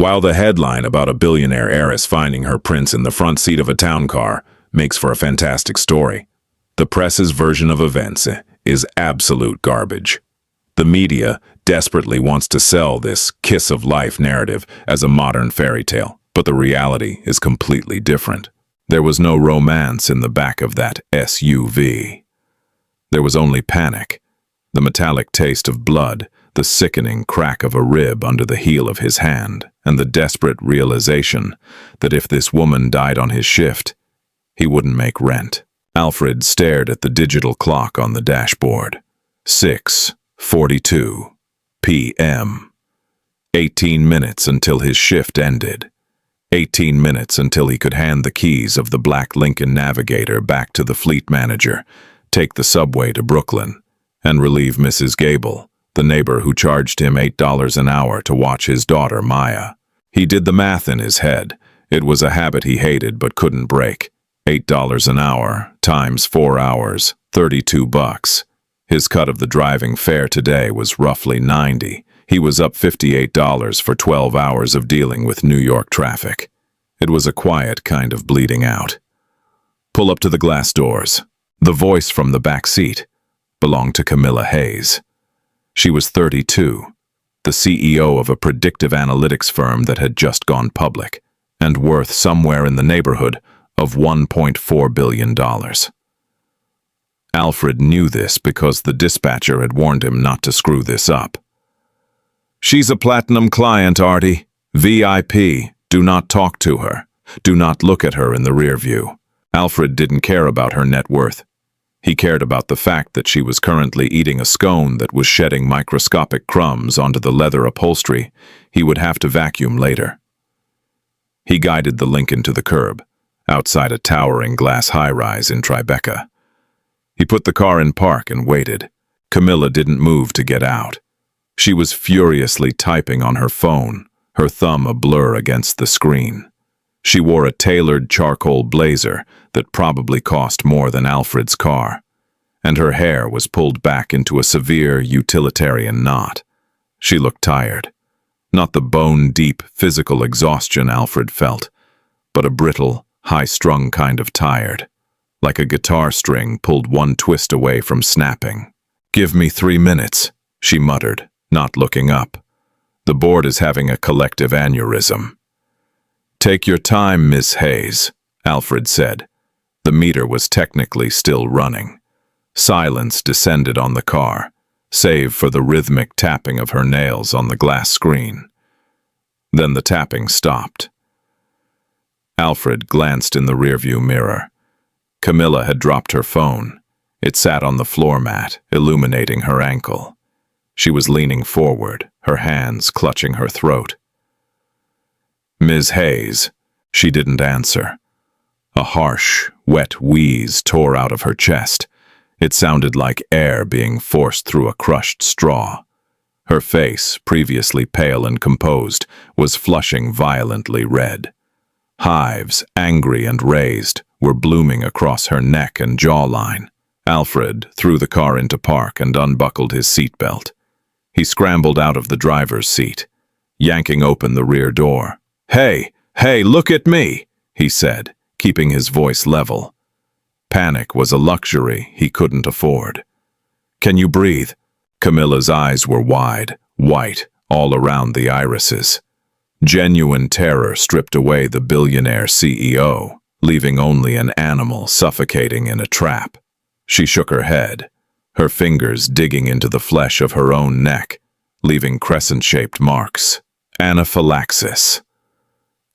While the headline about a billionaire heiress finding her prince in the front seat of a town car makes for a fantastic story, the press's version of events is absolute garbage. The media desperately wants to sell this kiss of life narrative as a modern fairy tale, but the reality is completely different. There was no romance in the back of that SUV. There was only panic, the metallic taste of blood, the sickening crack of a rib under the heel of his hand, and the desperate realization that if this woman died on his shift, he wouldn't make rent. Alfred stared at the digital clock on the dashboard. 6:42 p.m. 18 minutes until his shift ended. 18 minutes until he could hand the keys of the black Lincoln Navigator back to the fleet manager, take the subway to Brooklyn, and relieve Mrs. Gable, the neighbor who charged him $8 an hour to watch his daughter Maya. He did the math in his head. It was a habit he hated but couldn't break. $8 an hour times 4 hours, $32. His cut of the driving fare today was roughly $90. He was up $58 for 12 hours of dealing with New York traffic. It was a quiet kind of bleeding out. Pull up to the glass doors. The voice from the back seat belonged to Camilla Hayes. She was 32, the CEO of a predictive analytics firm that had just gone public, and worth somewhere in the neighborhood of $1.4 billion. Alfred knew this because the dispatcher had warned him not to screw this up. "She's a platinum client, Artie. VIP. Do not talk to her. Do not look at her in the rear view." Alfred didn't care about her net worth. He cared about the fact that she was currently eating a scone that was shedding microscopic crumbs onto the leather upholstery he would have to vacuum later. He guided the Lincoln to the curb, outside a towering glass high-rise in Tribeca. He put the car in park and waited. Camilla didn't move to get out. She was furiously typing on her phone, her thumb a blur against the screen. She wore a tailored charcoal blazer that probably cost more than Alfred's car, and her hair was pulled back into a severe utilitarian knot. She looked tired. Not the bone-deep physical exhaustion Alfred felt, but a brittle, high-strung kind of tired, like a guitar string pulled one twist away from snapping. "Give me 3 minutes," she muttered, not looking up. "The board is having a collective aneurysm." "Take your time, Miss Hayes," Alfred said. The meter was technically still running. Silence descended on the car, save for the rhythmic tapping of her nails on the glass screen. Then the tapping stopped. Alfred glanced in the rearview mirror. Camilla had dropped her phone. It sat on the floor mat, illuminating her ankle. She was leaning forward, her hands clutching her throat. "Ms. Hayes." She didn't answer. A harsh, wet wheeze tore out of her chest. It sounded like air being forced through a crushed straw. Her face, previously pale and composed, was flushing violently red. Hives, angry and raised, were blooming across her neck and jawline. Alfred threw the car into park and unbuckled his seatbelt. He scrambled out of the driver's seat, yanking open the rear door. Hey, look at me," he said, keeping his voice level. Panic was a luxury he couldn't afford. "Can you breathe?" Camilla's eyes were wide, white, all around the irises. Genuine terror stripped away the billionaire CEO, leaving only an animal suffocating in a trap. She shook her head, her fingers digging into the flesh of her own neck, leaving crescent-shaped marks. Anaphylaxis.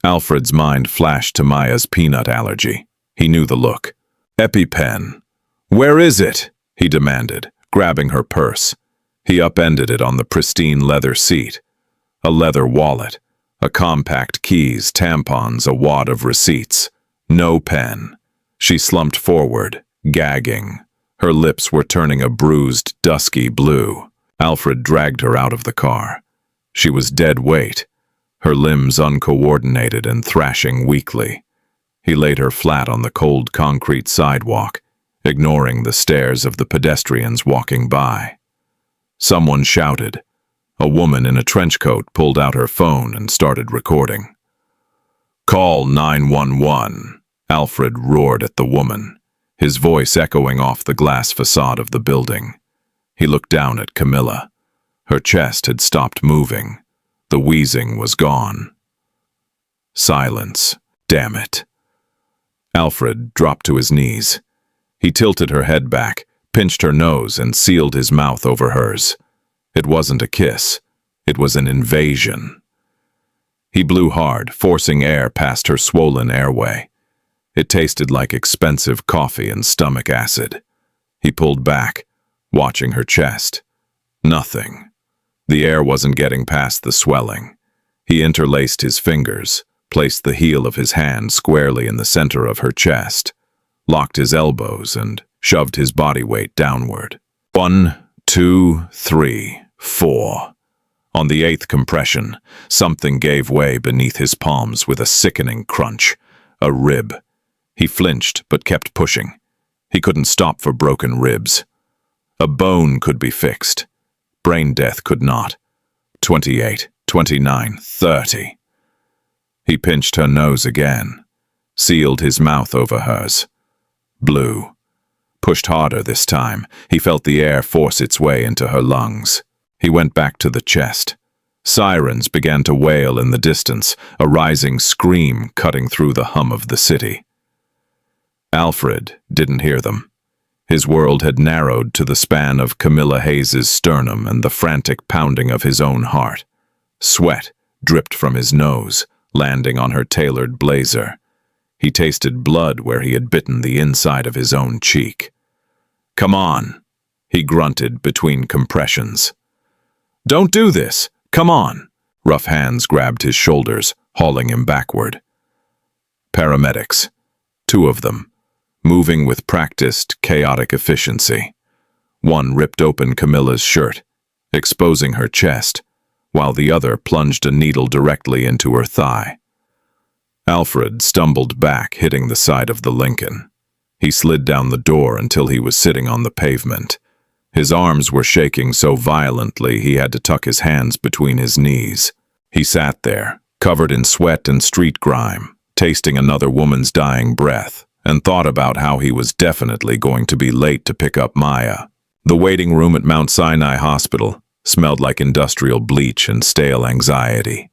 Alfred's mind flashed to Maya's peanut allergy. He knew the look. "EpiPen. Where is it?" he demanded, grabbing her purse. He upended it on the pristine leather seat. A leather wallet, a compact keys, tampons, a wad of receipts. No pen. She slumped forward, gagging. Her lips were turning a bruised, dusky blue. Alfred dragged her out of the car. She was dead weight, her limbs uncoordinated and thrashing weakly. He laid her flat on the cold concrete sidewalk, ignoring the stares of the pedestrians walking by. Someone shouted. A woman in a trench coat pulled out her phone and started recording. "Call 911, Alfred roared at the woman, his voice echoing off the glass facade of the building. He looked down at Camilla. Her chest had stopped moving. The wheezing was gone. Silence. Damn it. Alfred dropped to his knees. He tilted her head back, pinched her nose, and sealed his mouth over hers. It wasn't a kiss. It was an invasion. He blew hard, forcing air past her swollen airway. It tasted like expensive coffee and stomach acid. He pulled back, watching her chest. Nothing. The air wasn't getting past the swelling. He interlaced his fingers, placed the heel of his hand squarely in the center of her chest, locked his elbows, and shoved his body weight downward. 1, 2, 3, 4. On the 8th compression, something gave way beneath his palms with a sickening crunch. A rib. He flinched, but kept pushing. He couldn't stop for broken ribs. A bone could be fixed. Brain death could not. 28, 29, 30. He pinched her nose again, sealed his mouth over hers. Blew. Pushed harder this time. He felt the air force its way into her lungs. He went back to the chest. Sirens began to wail in the distance, a rising scream cutting through the hum of the city. Alfred didn't hear them. His world had narrowed to the span of Camilla Hayes' sternum and the frantic pounding of his own heart. Sweat dripped from his nose, landing on her tailored blazer. He tasted blood where he had bitten the inside of his own cheek. "Come on," he grunted between compressions. "Don't do this! Come on!" Rough hands grabbed his shoulders, hauling him backward. Paramedics. 2 of them, moving with practiced, chaotic efficiency. One ripped open Camilla's shirt, exposing her chest, while the other plunged a needle directly into her thigh. Alfred stumbled back, hitting the side of the Lincoln. He slid down the door until he was sitting on the pavement. His arms were shaking so violently he had to tuck his hands between his knees. He sat there, covered in sweat and street grime, tasting another woman's dying breath, and thought about how he was definitely going to be late to pick up Maya. The waiting room at Mount Sinai Hospital smelled like industrial bleach and stale anxiety.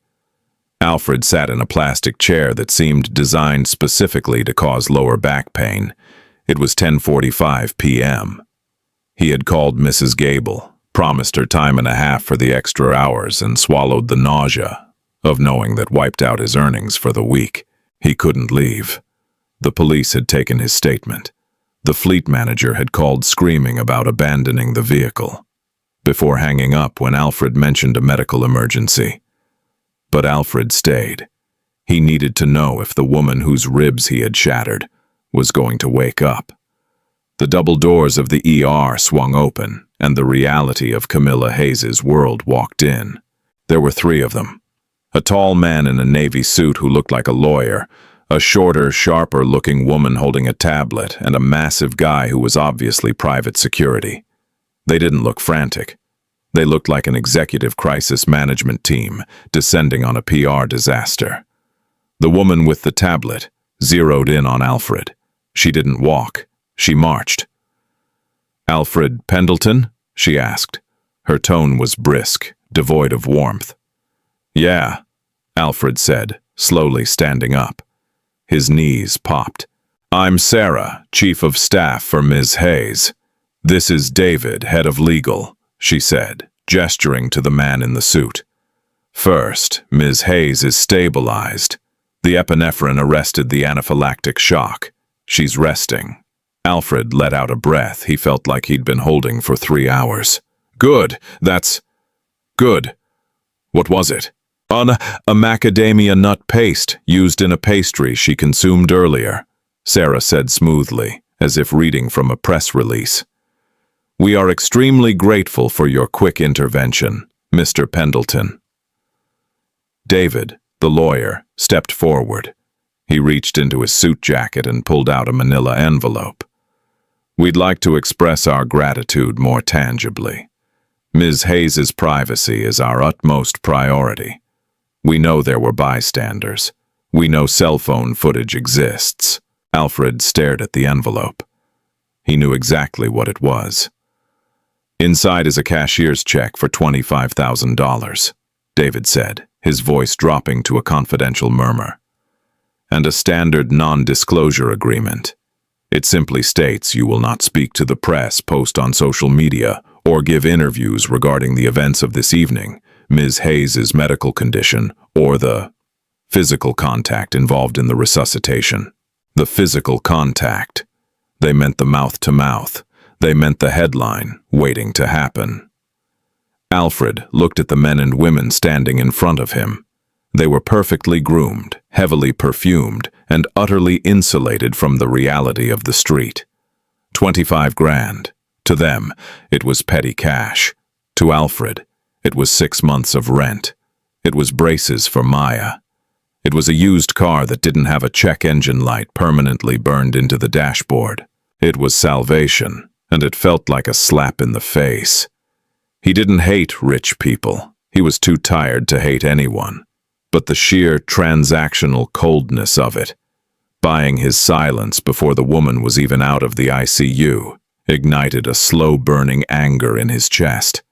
Alfred sat in a plastic chair that seemed designed specifically to cause lower back pain. It was 10:45 p.m. He had called Mrs. Gable, promised her time and a half for the extra hours, and swallowed the nausea of knowing that wiped out his earnings for the week. He couldn't leave. The police had taken his statement. The fleet manager had called screaming about abandoning the vehicle. Before hanging up when Alfred mentioned a medical emergency. But Alfred stayed. He needed to know if the woman whose ribs he had shattered was going to wake up. The double doors of the ER swung open, and the reality of Camilla Hayes' world walked in. There were 3 of them. A tall man in a navy suit who looked like a lawyer, a shorter, sharper-looking woman holding a tablet, and a massive guy who was obviously private security. They didn't look frantic. They looked like an executive crisis management team descending on a PR disaster. The woman with the tablet zeroed in on Alfred. She didn't walk. She marched. "Alfred Pendleton?" she asked. Her tone was brisk, devoid of warmth. "Yeah," Alfred said, slowly standing up. His knees popped. "I'm Sarah, Chief of Staff for Ms. Hayes. This is David, Head of Legal," she said, gesturing to the man in the suit. "First, Ms. Hayes is stabilized. The epinephrine arrested the anaphylactic shock. She's resting." Alfred let out a breath he felt like he'd been holding for 3 hours. "Good, that's good. What was it?" "A macadamia nut paste used in a pastry she consumed earlier," Sarah said smoothly, as if reading from a press release. "We are extremely grateful for your quick intervention, Mr. Pendleton." David, the lawyer, stepped forward. He reached into his suit jacket and pulled out a manila envelope. "We'd like to express our gratitude more tangibly. Ms. Hayes's privacy is our utmost priority. We know there were bystanders. We know cell phone footage exists. Alfred stared at the envelope. He knew exactly what it was. Inside is a cashier's check for $25,000, David said, his voice dropping to a confidential murmur. And a standard non-disclosure agreement. It simply states you will not speak to the press, post on social media, or give interviews regarding the events of this evening, Ms. Hayes's medical condition, or the physical contact involved in the resuscitation. The physical contact. They meant the mouth-to-mouth. They meant the headline, waiting to happen. Alfred looked at the men and women standing in front of him. They were perfectly groomed, heavily perfumed, and utterly insulated from the reality of the street. 25 grand. To them, it was petty cash. To Alfred, it was 6 months of rent. It was braces for Maya. It was a used car that didn't have a check engine light permanently burned into the dashboard. It was salvation, and it felt like a slap in the face. He didn't hate rich people. He was too tired to hate anyone. But the sheer transactional coldness of it, buying his silence before the woman was even out of the ICU, ignited a slow-burning anger in his chest.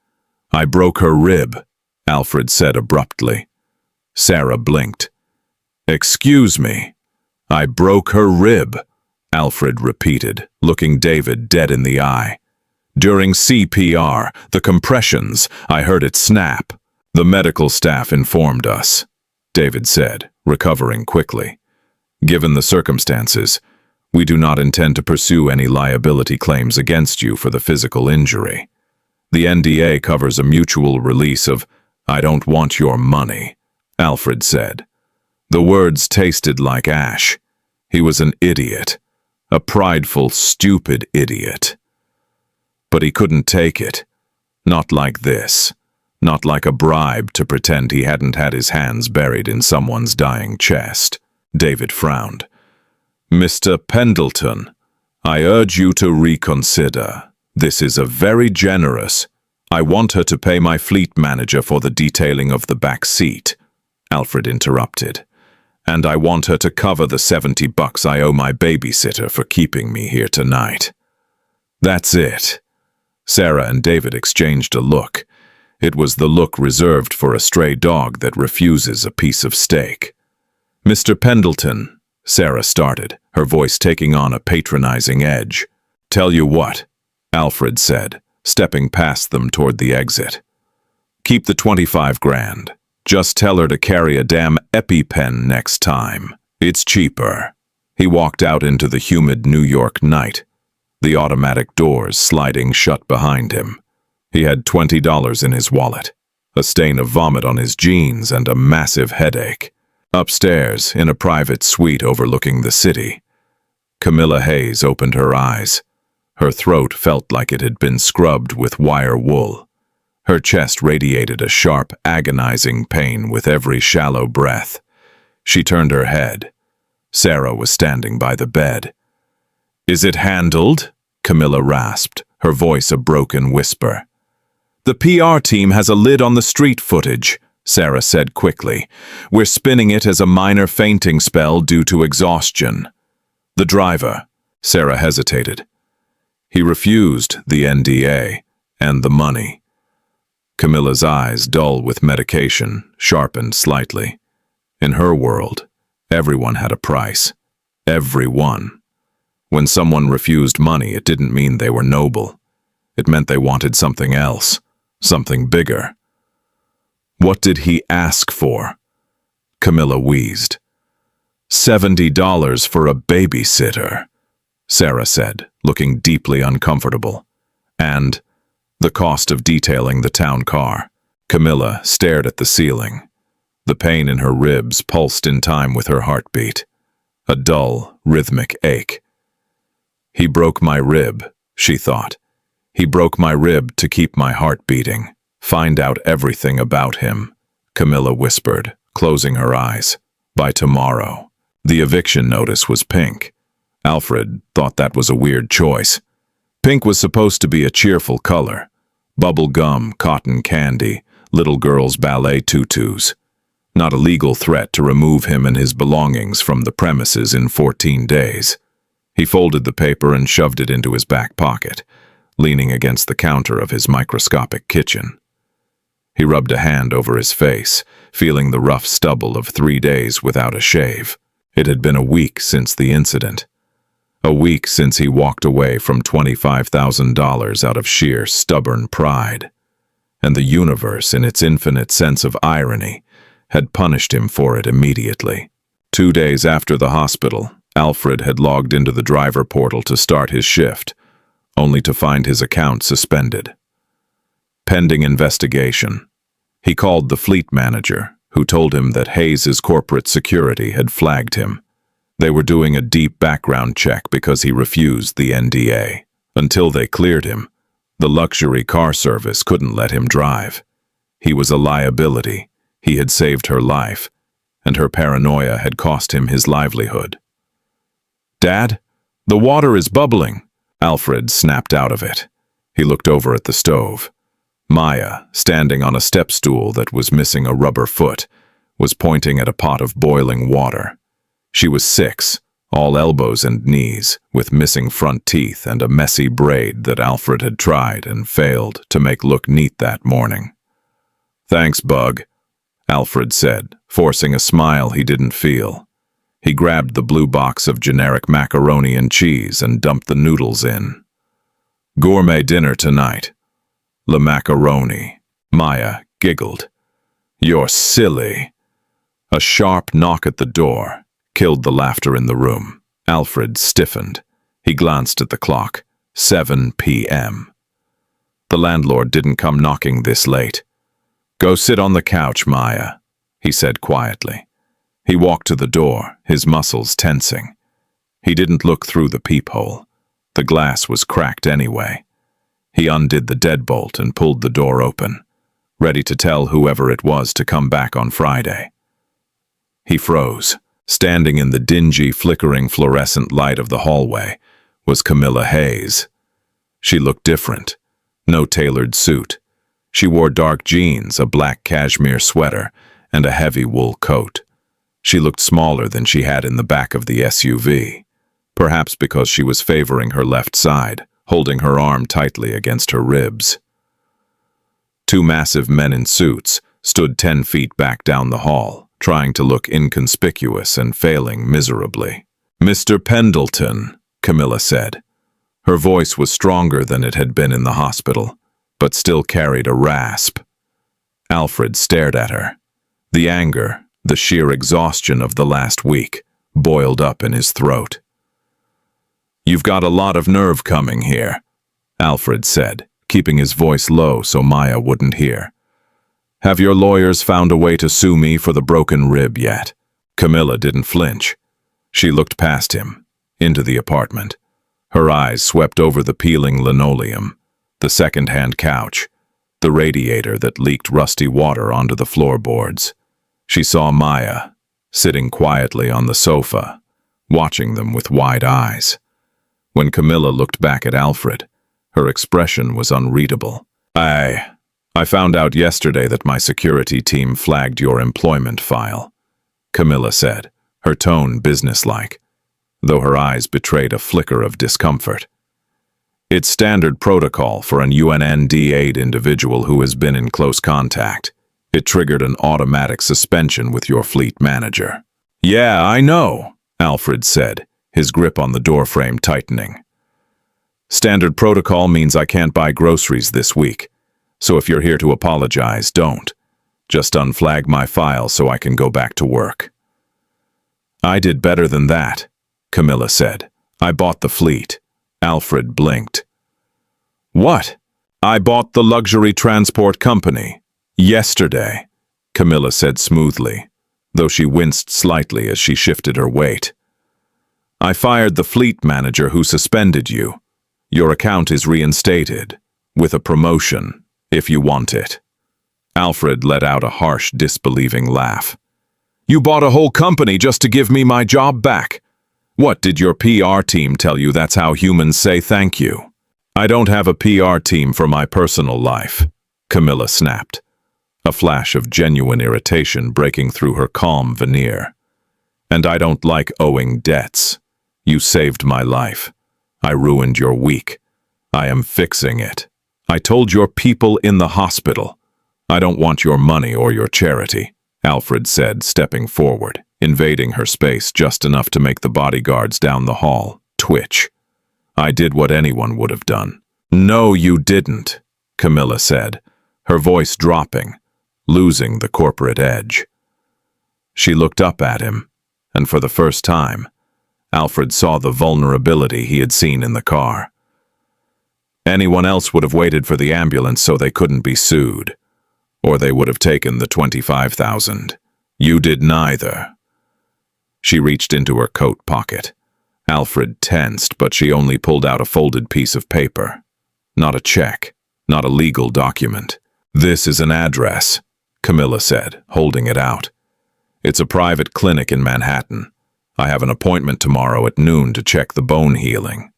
"I broke her rib," Alfred said abruptly. Sarah blinked. "Excuse me." "I broke her rib," Alfred repeated, looking David dead in the eye. "During CPR, the compressions, I heard it snap. The medical staff informed us," David said, recovering quickly. "Given the circumstances, we do not intend to pursue any liability claims against you for the physical injury. The NDA covers a mutual release of, 'I don't want your money,'" Alfred said. The words tasted like ash. He was an idiot. A prideful, stupid idiot. But he couldn't take it. Not like this. Not like a bribe to pretend he hadn't had his hands buried in someone's dying chest. David frowned. "Mr. Pendleton, I urge you to reconsider. This is a very generous. I want her to pay my fleet manager for the detailing of the back seat," Alfred interrupted. "And I want her to cover the $70 I owe my babysitter for keeping me here tonight." "That's it." Sarah and David exchanged a look. It was the look reserved for a stray dog that refuses a piece of steak. "Mr. Pendleton," Sarah started, her voice taking on a patronizing edge. "Tell you what," Alfred said, stepping past them toward the exit. "Keep the 25 grand. Just tell her to carry a damn EpiPen next time. It's cheaper." He walked out into the humid New York night, the automatic doors sliding shut behind him. He had $20 in his wallet, a stain of vomit on his jeans, and a massive headache. Upstairs, in a private suite overlooking the city, Camilla Hayes opened her eyes. Her throat felt like it had been scrubbed with wire wool. Her chest radiated a sharp, agonizing pain with every shallow breath. She turned her head. Sarah was standing by the bed. "Is it handled?" Camilla rasped, her voice a broken whisper. "The PR team has a lid on the street footage," Sarah said quickly. "We're spinning it as a minor fainting spell due to exhaustion." "The driver," Sarah hesitated. "He refused the NDA and the money." Camilla's eyes, dull with medication, sharpened slightly. In her world, everyone had a price. Everyone. When someone refused money, it didn't mean they were noble. It meant they wanted something else, something bigger. "What did he ask for?" Camilla wheezed. $70 for a babysitter," Sarah said, looking deeply uncomfortable. "And the cost of detailing the town car." Camilla stared at the ceiling. The pain in her ribs pulsed in time with her heartbeat. A dull, rhythmic ache. "He broke my rib," she thought. "He broke my rib to keep my heart beating. Find out everything about him," Camilla whispered, closing her eyes. "By tomorrow." The eviction notice was pink. Alfred thought that was a weird choice. Pink was supposed to be a cheerful color, Bubble gum, cotton candy, little girls' ballet tutus. Not a legal threat to remove him and his belongings from the premises in 14 days. He folded the paper and shoved it into his back pocket, leaning against the counter of his microscopic kitchen. He rubbed a hand over his face, feeling the rough stubble of 3 days without a shave. It had been a week since the incident. A week since he walked away from $25,000 out of sheer stubborn pride. And the universe, in its infinite sense of irony, had punished him for it immediately. 2 days after the hospital, Alfred had logged into the driver portal to start his shift, only to find his account suspended. Pending investigation. He called the fleet manager, who told him that Hayes' corporate security had flagged him. They were doing a deep background check because he refused the NDA. Until they cleared him, the luxury car service couldn't let him drive. He was a liability. He had saved her life, and her paranoia had cost him his livelihood. "Dad, the water is bubbling." Alfred snapped out of it. He looked over at the stove. Maya, standing on a step stool that was missing a rubber foot, was pointing at a pot of boiling water. She was 6, all elbows and knees, with missing front teeth and a messy braid that Alfred had tried and failed to make look neat that morning. "Thanks, Bug," Alfred said, forcing a smile he didn't feel. He grabbed the blue box of generic macaroni and cheese and dumped the noodles in. "Gourmet dinner tonight." "Le macaroni," Maya giggled. "You're silly." A sharp knock at the door killed the laughter in the room. Alfred stiffened. He glanced at the clock. 7 p.m. The landlord didn't come knocking this late. "Go sit on the couch, Maya," he said quietly. He walked to the door, his muscles tensing. He didn't look through the peephole. The glass was cracked anyway. He undid the deadbolt and pulled the door open, ready to tell whoever it was to come back on Friday. He froze. Standing in the dingy, flickering fluorescent light of the hallway was Camilla Hayes. She looked different. No tailored suit. She wore dark jeans, a black cashmere sweater, and a heavy wool coat. She looked smaller than she had in the back of the SUV, perhaps because she was favoring her left side, holding her arm tightly against her ribs. 2 massive men in suits stood 10 feet back down the hall, trying to look inconspicuous and failing miserably. "Mr. Pendleton," Camilla said. Her voice was stronger than it had been in the hospital, but still carried a rasp. Alfred stared at her. The anger, the sheer exhaustion of the last week, boiled up in his throat. "You've got a lot of nerve coming here," Alfred said, keeping his voice low so Maya wouldn't hear. "Have your lawyers found a way to sue me for the broken rib yet?" Camilla didn't flinch. She looked past him, into the apartment. Her eyes swept over the peeling linoleum, the second-hand couch, the radiator that leaked rusty water onto the floorboards. She saw Maya, sitting quietly on the sofa, watching them with wide eyes. When Camilla looked back at Alfred, her expression was unreadable. I found out yesterday that my security team flagged your employment file," Camilla said, her tone businesslike, though her eyes betrayed a flicker of discomfort. "It's standard protocol for an UNNDA'd individual who has been in close contact. It triggered an automatic suspension with your fleet manager." "Yeah, I know," Alfred said, his grip on the doorframe tightening. "Standard protocol means I can't buy groceries this week, so if you're here to apologize, don't. Just unflag my file so I can go back to work." "I did better than that," Camilla said. "I bought the fleet." Alfred blinked. "What?" "I bought the luxury transport company. Yesterday," Camilla said smoothly, though she winced slightly as she shifted her weight. "I fired the fleet manager who suspended you. Your account is reinstated, with a promotion, if you want it." Alfred let out a harsh, disbelieving laugh. "You bought a whole company just to give me my job back. What, did your PR team tell you that's how humans say thank you?" I don't have a PR team for my personal life, Camilla snapped, a flash of genuine irritation breaking through her calm veneer. And I don't like owing debts. You saved my life. I ruined your week. I am fixing it. I told your people in the hospital. I don't want your money or your charity, Alfred said, stepping forward, invading her space just enough to make the bodyguards down the hall twitch. I did what anyone would have done. No, you didn't, Camilla said, her voice dropping, losing the corporate edge. She looked up at him, and for the first time, Alfred saw the vulnerability he had seen in the car. Anyone else would have waited for the ambulance so they couldn't be sued, or they would have taken the $25,000. You did neither. She reached into her coat pocket. Alfred tensed, but she only pulled out a folded piece of paper. Not a check, not a legal document. This is an address, Camilla said, holding it out. It's a private clinic in Manhattan. I have an appointment tomorrow at noon to check the bone healing.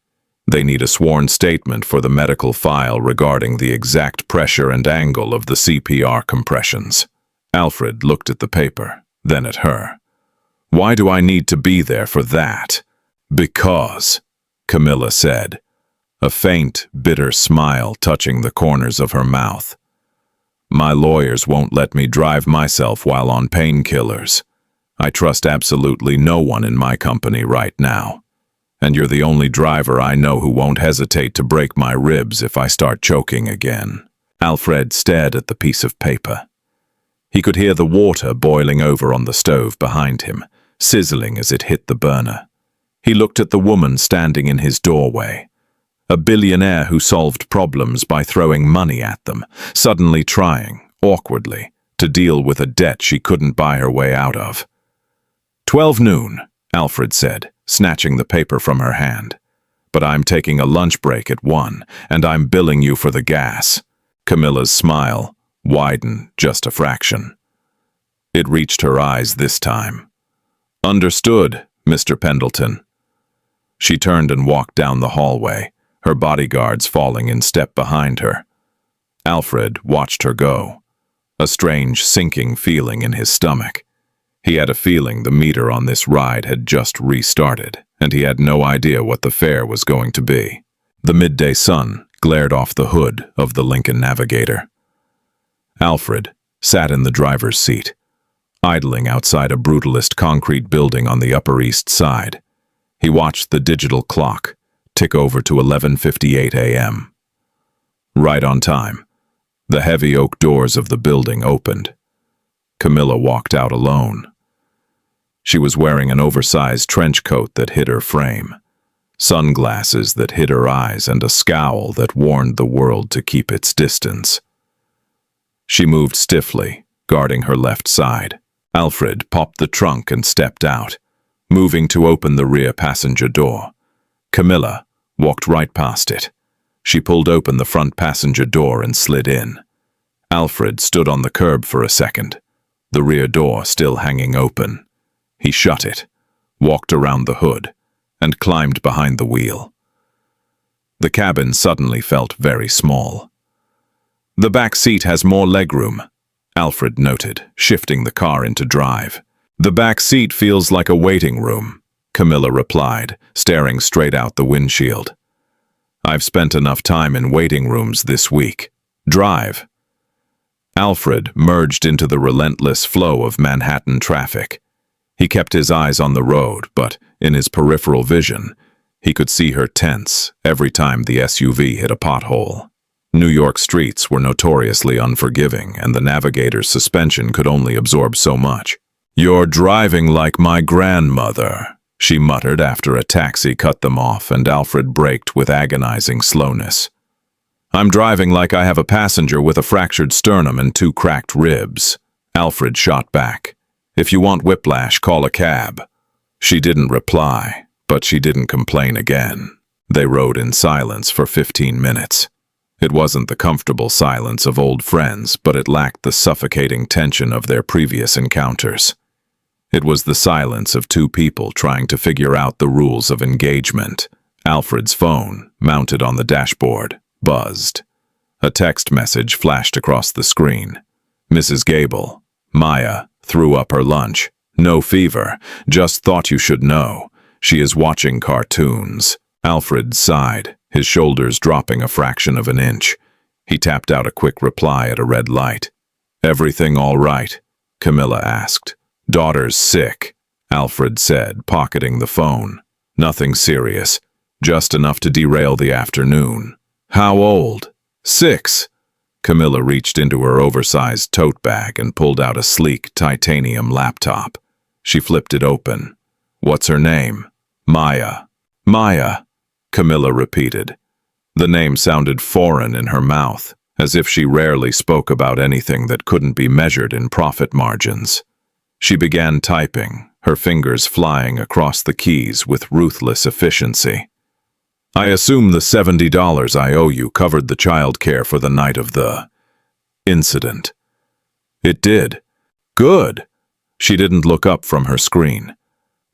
They need a sworn statement for the medical file regarding the exact pressure and angle of the CPR compressions. Alfred looked at the paper, then at her. Why do I need to be there for that? Because, Camilla said, a faint, bitter smile touching the corners of her mouth. My lawyers won't let me drive myself while on painkillers. I trust absolutely no one in my company right now. And you're the only driver I know who won't hesitate to break my ribs if I start choking again. Alfred stared at the piece of paper. He could hear the water boiling over on the stove behind him, sizzling as it hit the burner. He looked at the woman standing in his doorway, a billionaire who solved problems by throwing money at them, suddenly trying, awkwardly, to deal with a debt she couldn't buy her way out of. 12 noon, Alfred said, snatching the paper from her hand. But I'm taking a lunch break at 1, and I'm billing you for the gas. Camilla's smile widened just a fraction. It reached her eyes this time. Understood, Mr. Pendleton. She turned and walked down the hallway, her bodyguards falling in step behind her. Alfred watched her go, a strange sinking feeling in his stomach. He had a feeling the meter on this ride had just restarted, and he had no idea what the fare was going to be. The midday sun glared off the hood of the Lincoln Navigator. Alfred sat in the driver's seat, idling outside a brutalist concrete building on the Upper East Side. He watched the digital clock tick over to 11:58 a.m. Right on time, the heavy oak doors of the building opened. Camilla walked out alone. She was wearing an oversized trench coat that hid her frame, sunglasses that hid her eyes, and a scowl that warned the world to keep its distance. She moved stiffly, guarding her left side. Alfred popped the trunk and stepped out, moving to open the rear passenger door. Camilla walked right past it. She pulled open the front passenger door and slid in. Alfred stood on the curb for a second, the rear door still hanging open. He shut it, walked around the hood, and climbed behind the wheel. The cabin suddenly felt very small. The back seat has more legroom, Alfred noted, shifting the car into drive. The back seat feels like a waiting room, Camilla replied, staring straight out the windshield. I've spent enough time in waiting rooms this week. Drive. Alfred merged into the relentless flow of Manhattan traffic. He kept his eyes on the road, but in his peripheral vision, he could see her tense every time the SUV hit a pothole. New York streets were notoriously unforgiving, and the Navigator's suspension could only absorb so much. You're driving like my grandmother, she muttered after a taxi cut them off and Alfred braked with agonizing slowness. I'm driving like I have a passenger with a fractured sternum and 2 cracked ribs, Alfred shot back. If you want whiplash, call a cab. She didn't reply, but she didn't complain again. They rode in silence for 15 minutes. It wasn't the comfortable silence of old friends, but it lacked the suffocating tension of their previous encounters. It was the silence of 2 people trying to figure out the rules of engagement. Alfred's phone, mounted on the dashboard, buzzed. A text message flashed across the screen. Mrs. Gable, Maya, threw up her lunch. No fever, just thought you should know. She is watching cartoons. Alfred sighed, his shoulders dropping a fraction of an inch. He tapped out a quick reply at a red light. Everything all right? Camilla asked. Daughter's sick, Alfred said, pocketing the phone. Nothing serious, just enough to derail the afternoon. How old? 6. Camilla reached into her oversized tote bag and pulled out a sleek titanium laptop. She flipped it open. What's her name? Maya. Maya, Camilla repeated. The name sounded foreign in her mouth, as if she rarely spoke about anything that couldn't be measured in profit margins. She began typing, her fingers flying across the keys with ruthless efficiency. I assume the $70 I owe you covered the child care for the night of the incident. It did. Good. She didn't look up from her screen.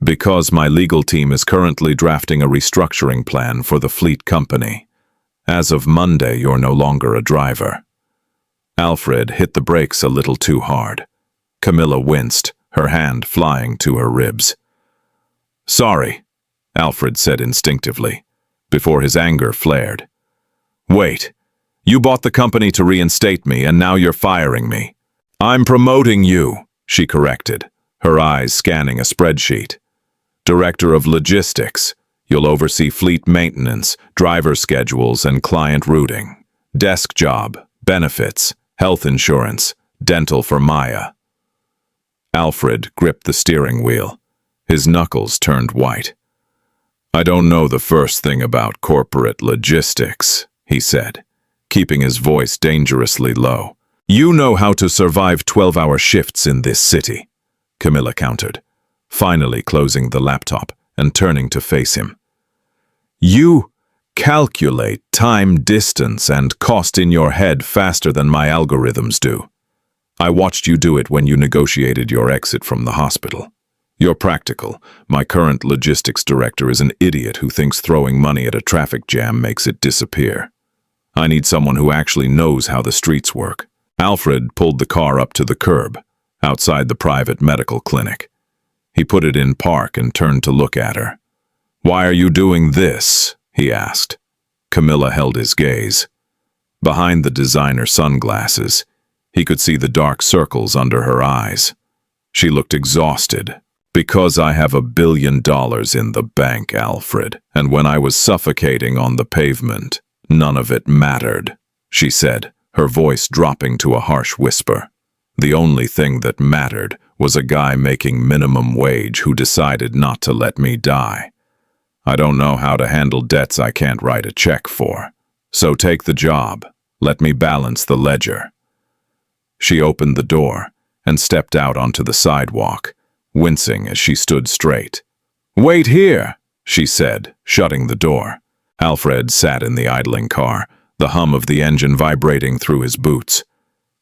Because my legal team is currently drafting a restructuring plan for the fleet company. As of Monday, you're no longer a driver. Alfred hit the brakes a little too hard. Camilla winced, her hand flying to her ribs. Sorry, Alfred said instinctively, before his anger flared. Wait, you bought the company to reinstate me and now you're firing me. I'm promoting you, she corrected, her eyes scanning a spreadsheet. Director of Logistics. You'll oversee fleet maintenance, driver schedules, and client routing. Desk job, benefits, health insurance, dental for Maya. Alfred gripped the steering wheel. His knuckles turned white. I don't know the first thing about corporate logistics, he said, keeping his voice dangerously low. You know how to survive 12-hour shifts in this city, Camilla countered, finally closing the laptop and turning to face him. You calculate time, distance, and cost in your head faster than my algorithms do. I watched you do it when you negotiated your exit from the hospital. You're practical. My current logistics director is an idiot who thinks throwing money at a traffic jam makes it disappear. I need someone who actually knows how the streets work. Alfred pulled the car up to the curb, outside the private medical clinic. He put it in park and turned to look at her. Why are you doing this? He asked. Camilla held his gaze. Behind the designer sunglasses, he could see the dark circles under her eyes. She looked exhausted. Because I have $1 billion in the bank, Alfred, and when I was suffocating on the pavement, none of it mattered, she said, her voice dropping to a harsh whisper. The only thing that mattered was a guy making minimum wage who decided not to let me die. I don't know how to handle debts I can't write a check for. So take the job. Let me balance the ledger. She opened the door and stepped out onto the sidewalk, wincing as she stood straight. Wait here, she said, shutting the door. Alfred sat in the idling car, the hum of the engine vibrating through his boots.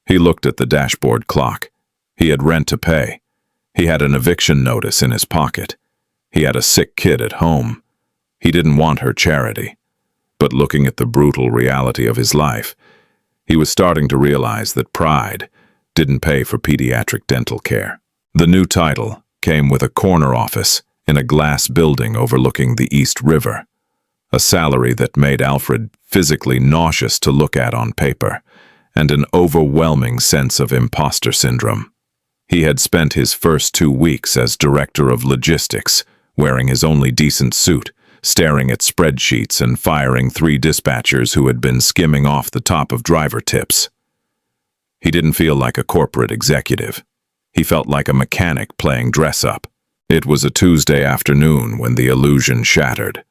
He looked at the dashboard clock. He had rent to pay. He had an eviction notice in his pocket. He had a sick kid at home. He didn't want her charity. But looking at the brutal reality of his life, he was starting to realize that pride didn't pay for pediatric dental care. The new title came with a corner office in a glass building overlooking the East River, a salary that made Alfred physically nauseous to look at on paper, and an overwhelming sense of imposter syndrome. He had spent his first 2 weeks as director of logistics, wearing his only decent suit, staring at spreadsheets and firing 3 dispatchers who had been skimming off the top of driver tips. He didn't feel like a corporate executive. He felt like a mechanic playing dress-up. It was a Tuesday afternoon when the illusion shattered.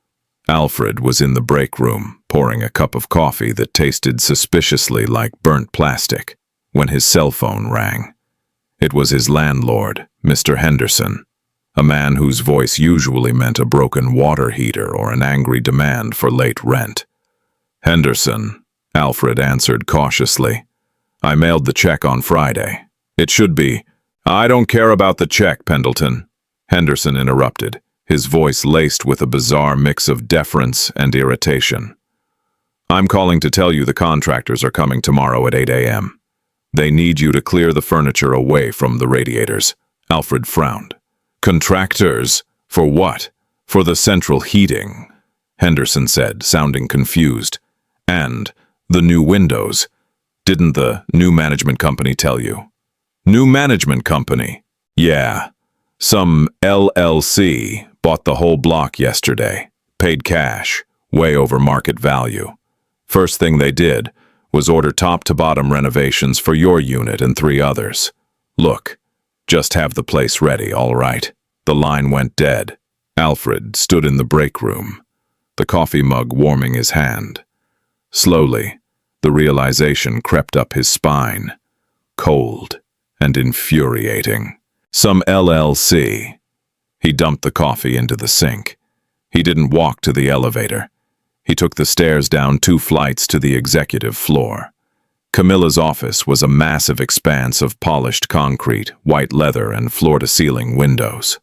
Alfred was in the break room, pouring a cup of coffee that tasted suspiciously like burnt plastic, when his cell phone rang. It was his landlord, Mr. Henderson, a man whose voice usually meant a broken water heater or an angry demand for late rent. Henderson, Alfred answered cautiously. I mailed the check on Friday. It should be. I don't care about the check, Pendleton, Henderson interrupted, his voice laced with a bizarre mix of deference and irritation. "I'm calling to tell you the contractors are coming tomorrow at 8 a.m. They need you to clear the furniture away from the radiators." Alfred frowned. "Contractors? For what?" "For the central heating," Henderson said, sounding confused. "And the new windows. Didn't the new management company tell you?" "New management company?" "Yeah. Some LLC bought the whole block yesterday. Paid cash, way over market value. First thing they did was order top-to-bottom renovations for your unit and 3 others. Look, just have the place ready, all right." The line went dead. Alfred stood in the break room, the coffee mug warming his hand. Slowly, the realization crept up his spine, cold and infuriating. Some LLC. He dumped the coffee into the sink. He didn't walk to the elevator. He took the stairs down 2 flights to the executive floor. Camilla's office was a massive expanse of polished concrete, white leather, and floor-to-ceiling windows.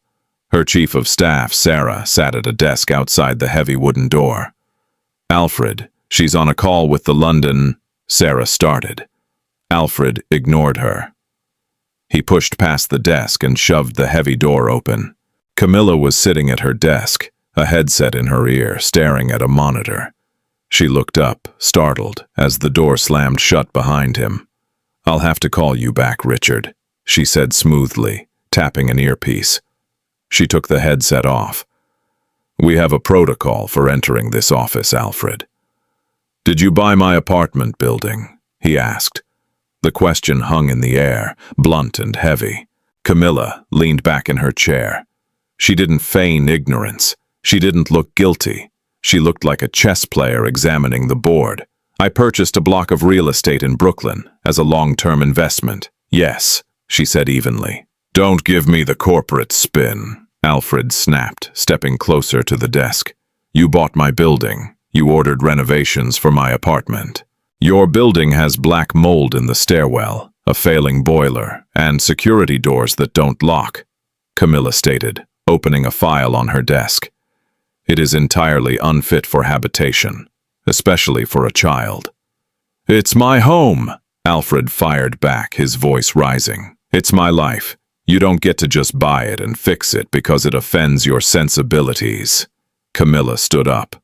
Her chief of staff, Sarah, sat at a desk outside the heavy wooden door. "Alfred, she's on a call with the London—" Sarah started. Alfred ignored her. He pushed past the desk and shoved the heavy door open. Camilla was sitting at her desk, a headset in her ear, staring at a monitor. She looked up, startled, as the door slammed shut behind him. "I'll have to call you back, Richard," she said smoothly, tapping an earpiece. She took the headset off. "We have a protocol for entering this office, Alfred." "Did you buy my apartment building?" he asked. The question hung in the air, blunt and heavy. Camilla leaned back in her chair. She didn't feign ignorance. She didn't look guilty. She looked like a chess player examining the board. "I purchased a block of real estate in Brooklyn as a long-term investment. Yes," she said evenly. "Don't give me the corporate spin," Alfred snapped, stepping closer to the desk. "You bought my building. You ordered renovations for my apartment. Your building has black mold in the stairwell, a failing boiler, and security doors that don't lock," Camilla stated, opening a file on her desk. "It is entirely unfit for habitation, especially for a child." "It's my home," Alfred fired back, his voice rising. "It's my life. You don't get to just buy it and fix it because it offends your sensibilities." Camilla stood up.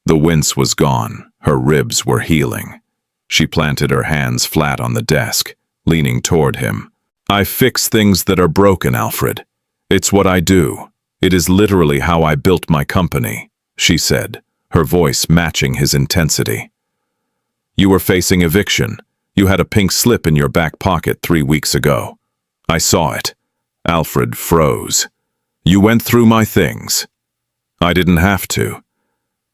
The wince was gone. Her ribs were healing. She planted her hands flat on the desk, leaning toward him. "I fix things that are broken, Alfred. It's what I do. It is literally how I built my company," she said, her voice matching his intensity. "You were facing eviction. You had a pink slip in your back pocket 3 weeks ago. I saw it." Alfred froze. "You went through my things." "I didn't have to.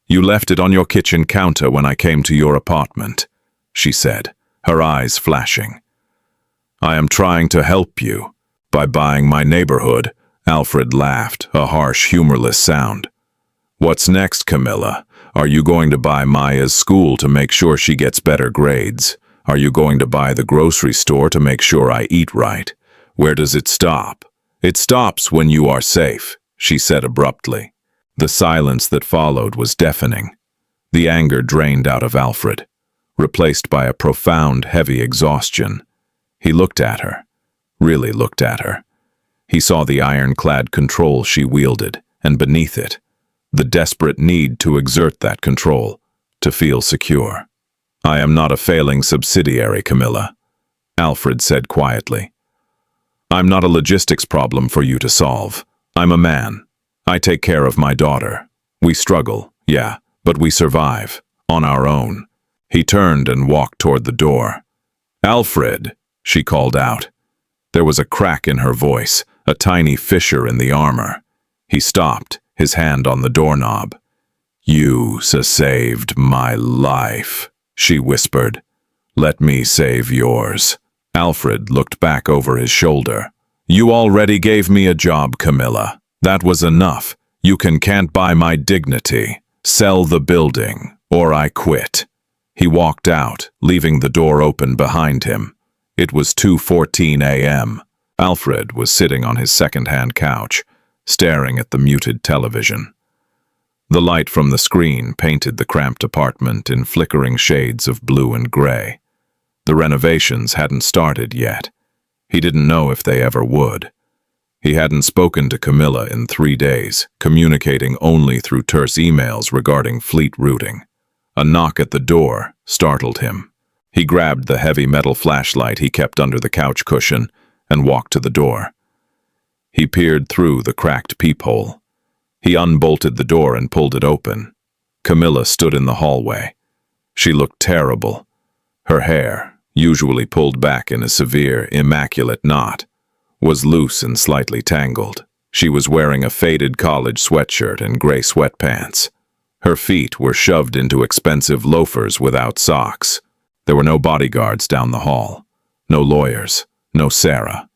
You left it on your kitchen counter when I came to your apartment," she said, her eyes flashing. "I am trying to help you by buying my neighborhood." Alfred laughed, a harsh, humorless sound. "What's next, Camilla? Are you going to buy Maya's school to make sure she gets better grades? Are you going to buy the grocery store to make sure I eat right? Where does it stop?" "It stops when you are safe," she said abruptly. The silence that followed was deafening. The anger drained out of Alfred, replaced by a profound, heavy exhaustion. He looked at her, really looked at her. He saw the ironclad control she wielded, and beneath it, the desperate need to exert that control, to feel secure. "I am not a failing subsidiary, Camilla," Alfred said quietly. "I'm not a logistics problem for you to solve. I'm a man. I take care of my daughter. We struggle, yeah, but we survive, on our own." He turned and walked toward the door. "Alfred," she called out. There was a crack in her voice, a tiny fissure in the armor. He stopped, his hand on the doorknob. "You saved my life," she whispered. "Let me save yours." Alfred looked back over his shoulder. "You already gave me a job, Camilla. That was enough. You can't buy my dignity. Sell the building, or I quit." He walked out, leaving the door open behind him. It was 2:14 a.m. Alfred was sitting on his second-hand couch, staring at the muted television. The light from the screen painted the cramped apartment in flickering shades of blue and gray. The renovations hadn't started yet. He didn't know if they ever would. He hadn't spoken to Camilla in 3 days, communicating only through terse emails regarding fleet routing. A knock at the door startled him. He grabbed the heavy metal flashlight he kept under the couch cushion and walked to the door. He peered through the cracked peephole. He unbolted the door and pulled it open. Camilla stood in the hallway. She looked terrible. Her hair, usually pulled back in a severe, immaculate knot, was loose and slightly tangled. She was wearing a faded college sweatshirt and gray sweatpants. Her feet were shoved into expensive loafers without socks. There were no bodyguards down the hall, no lawyers, no Sarah,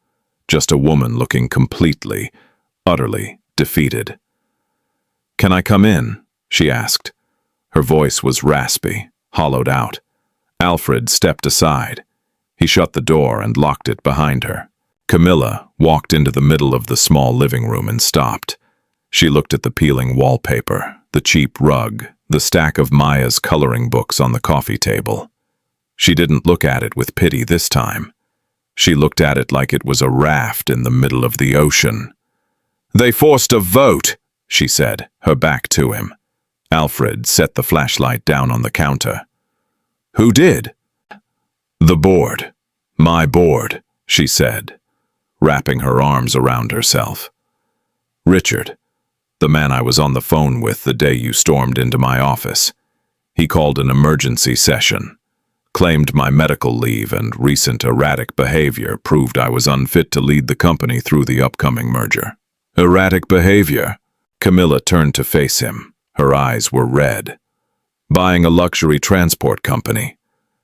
just a woman looking completely, utterly defeated. "Can I come in?" she asked. Her voice was raspy, hollowed out. Alfred stepped aside. He shut the door and locked it behind her. Camilla walked into the middle of the small living room and stopped. She looked at the peeling wallpaper, the cheap rug, the stack of Maya's coloring books on the coffee table. She didn't look at it with pity this time. She looked at it like it was a raft in the middle of the ocean. "They forced a vote," she said, her back to him. Alfred set the flashlight down on the counter. "Who did?" "The board. My board," she said, wrapping her arms around herself. "Richard, the man I was on the phone with the day you stormed into my office. He called an emergency session, claimed my medical leave and recent erratic behavior proved I was unfit to lead the company through the upcoming merger." "Erratic behavior?" Camilla turned to face him. Her eyes were red. "Buying a luxury transport company,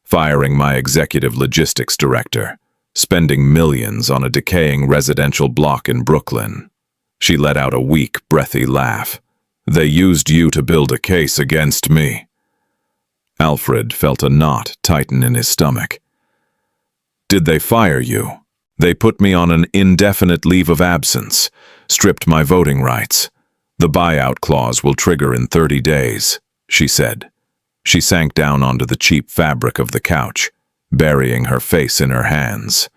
firing my executive logistics director, spending millions on a decaying residential block in Brooklyn." She let out a weak, breathy laugh. "They used you to build a case against me." Alfred felt a knot tighten in his stomach. "Did they fire you?" "They put me on an indefinite leave of absence, stripped my voting rights. The buyout clause will trigger in 30 days, she said. She sank down onto the cheap fabric of the couch, burying her face in her hands.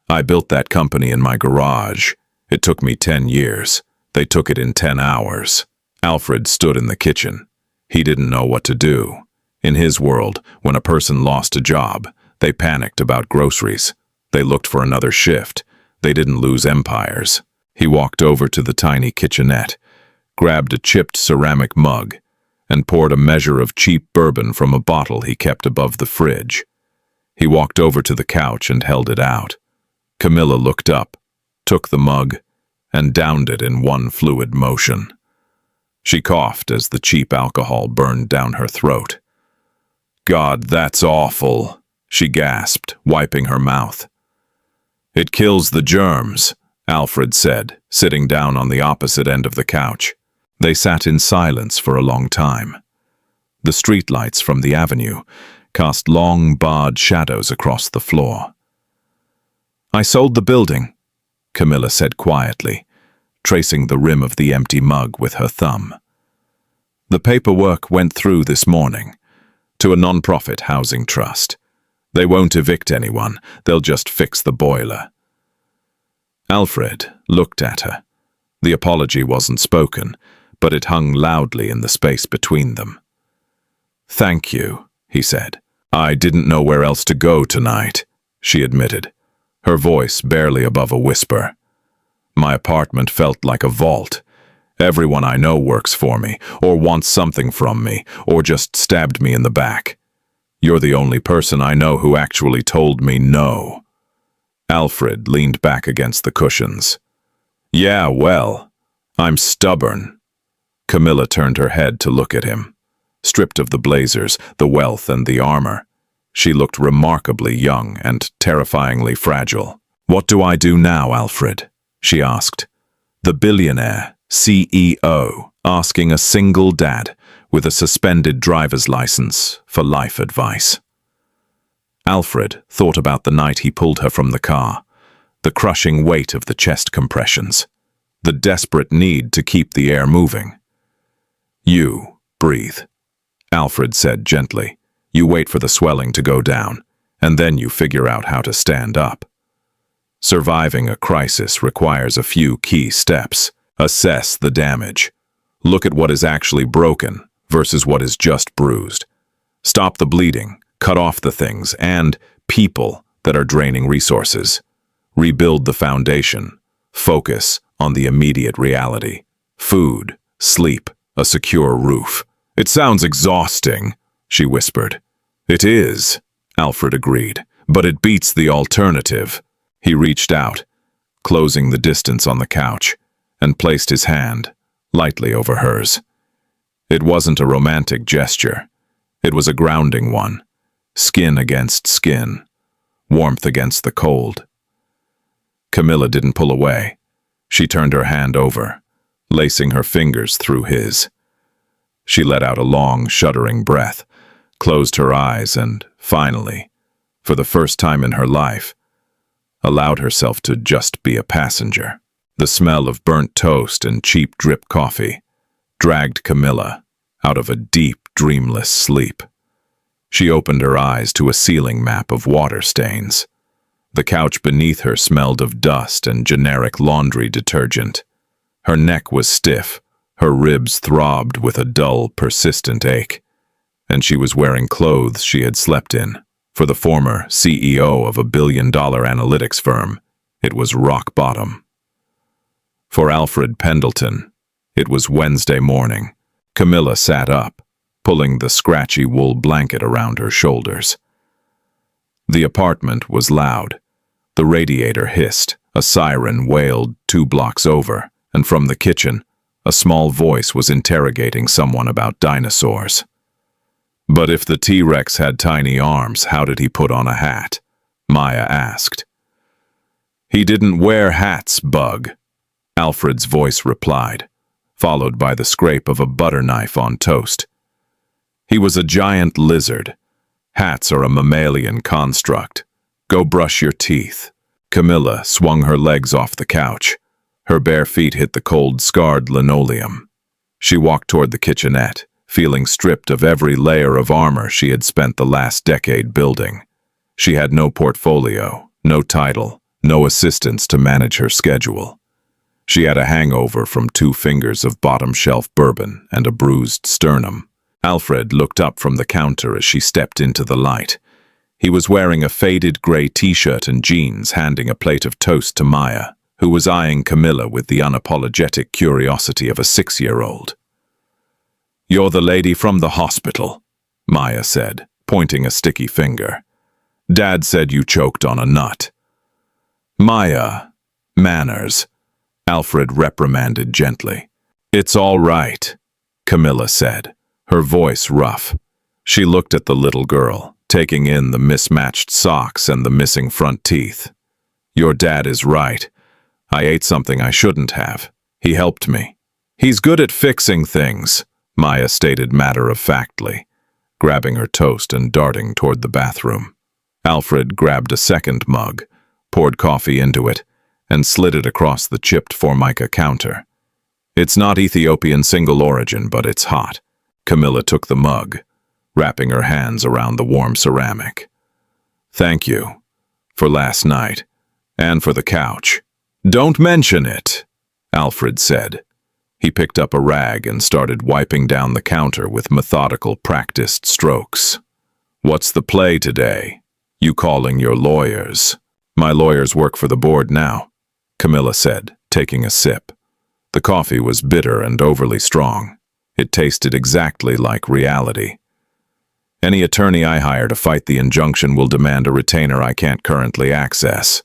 "I built that company in my garage. It took me 10 years. They took it in 10 hours. Alfred stood in the kitchen. He didn't know what to do. In his world, when a person lost a job, they panicked about groceries. They looked for another shift. They didn't lose empires. He walked over to the tiny kitchenette, grabbed a chipped ceramic mug, and poured a measure of cheap bourbon from a bottle he kept above the fridge. He walked over to the couch and held it out. Camilla looked up, took the mug, and downed it in one fluid motion. She coughed as the cheap alcohol burned down her throat. "God, that's awful," she gasped, wiping her mouth. "It kills the germs," Alfred said, sitting down on the opposite end of the couch. They sat in silence for a long time. The streetlights from the avenue cast long, barred shadows across the floor. "I sold the building," Camilla said quietly, tracing the rim of the empty mug with her thumb. "The paperwork went through this morning, to a non-profit housing trust. They won't evict anyone, they'll just fix the boiler." Alfred looked at her. The apology wasn't spoken, but it hung loudly in the space between them. "Thank you," he said. "I didn't know where else to go tonight," she admitted, her voice barely above a whisper. "My apartment felt like a vault. Everyone I know works for me, or wants something from me, or just stabbed me in the back. You're the only person I know who actually told me no." Alfred leaned back against the cushions. "Yeah, well, I'm stubborn." Camilla turned her head to look at him. Stripped of the blazers, the wealth, and the armor, she looked remarkably young and terrifyingly fragile. "What do I do now, Alfred?" she asked. The billionaire, CEO, asking a single dad with a suspended driver's license for life advice. Alfred thought about the night he pulled her from the car, the crushing weight of the chest compressions, the desperate need to keep the air moving. "You breathe," Alfred said gently. "You wait for the swelling to go down, and then you figure out how to stand up." Surviving a crisis requires a few key steps. Assess the damage. Look at what is actually broken versus what is just bruised. Stop the bleeding, cut off the things and people that are draining resources. Rebuild the foundation. Focus on the immediate reality. Food, sleep, a secure roof. "It sounds exhausting," she whispered. "It is," Alfred agreed, "but it beats the alternative." He reached out, closing the distance on the couch, and placed his hand lightly over hers. It wasn't a romantic gesture. It was a grounding one. Skin against skin. Warmth against the cold. Camilla didn't pull away. She turned her hand over, lacing her fingers through his. She let out a long, shuddering breath, closed her eyes, and finally, for the first time in her life, allowed herself to just be a passenger. The smell of burnt toast and cheap drip coffee dragged Camilla out of a deep, dreamless sleep. She opened her eyes to a ceiling map of water stains. The couch beneath her smelled of dust and generic laundry detergent. Her neck was stiff, her ribs throbbed with a dull, persistent ache, and she was wearing clothes she had slept in. For the former CEO of a billion-dollar analytics firm, it was rock bottom. For Alfred Pendleton, it was Wednesday morning. Camilla sat up, pulling the scratchy wool blanket around her shoulders. The apartment was loud. The radiator hissed, a siren wailed 2 blocks over, and from the kitchen, a small voice was interrogating someone about dinosaurs. "But if the T-Rex had tiny arms, how did he put on a hat?" Maya asked. "He didn't wear hats, Bug," Alfred's voice replied, followed by the scrape of a butter knife on toast. "He was a giant lizard. Hats are a mammalian construct. Go brush your teeth." Camilla swung her legs off the couch. Her bare feet hit the cold, scarred linoleum. She walked toward the kitchenette, feeling stripped of every layer of armor she had spent the last decade building. She had no portfolio, no title, no assistants to manage her schedule. She had a hangover from 2 fingers of bottom-shelf bourbon and a bruised sternum. Alfred looked up from the counter as she stepped into the light. He was wearing a faded gray t-shirt and jeans, handing a plate of toast to Maya, who was eyeing Camilla with the unapologetic curiosity of a 6-year-old. "You're the lady from the hospital," Maya said, pointing a sticky finger. "Dad said you choked on a nut." "Maya, manners," Alfred reprimanded gently. "It's all right," Camilla said, her voice rough. She looked at the little girl, taking in the mismatched socks and the missing front teeth. "Your dad is right. I ate something I shouldn't have. He helped me." "He's good at fixing things," Maya stated matter-of-factly, grabbing her toast and darting toward the bathroom. Alfred grabbed a second mug, poured coffee into it, and slid it across the chipped Formica counter. "It's not Ethiopian single origin, but it's hot." Camilla took the mug, wrapping her hands around the warm ceramic. "Thank you. For last night. And for the couch." "Don't mention it," Alfred said. He picked up a rag and started wiping down the counter with methodical, practiced strokes. "What's the play today? You calling your lawyers?" "My lawyers work for the board now," Camilla said, taking a sip. The coffee was bitter and overly strong. It tasted exactly like reality. "Any attorney I hire to fight the injunction will demand a retainer I can't currently access.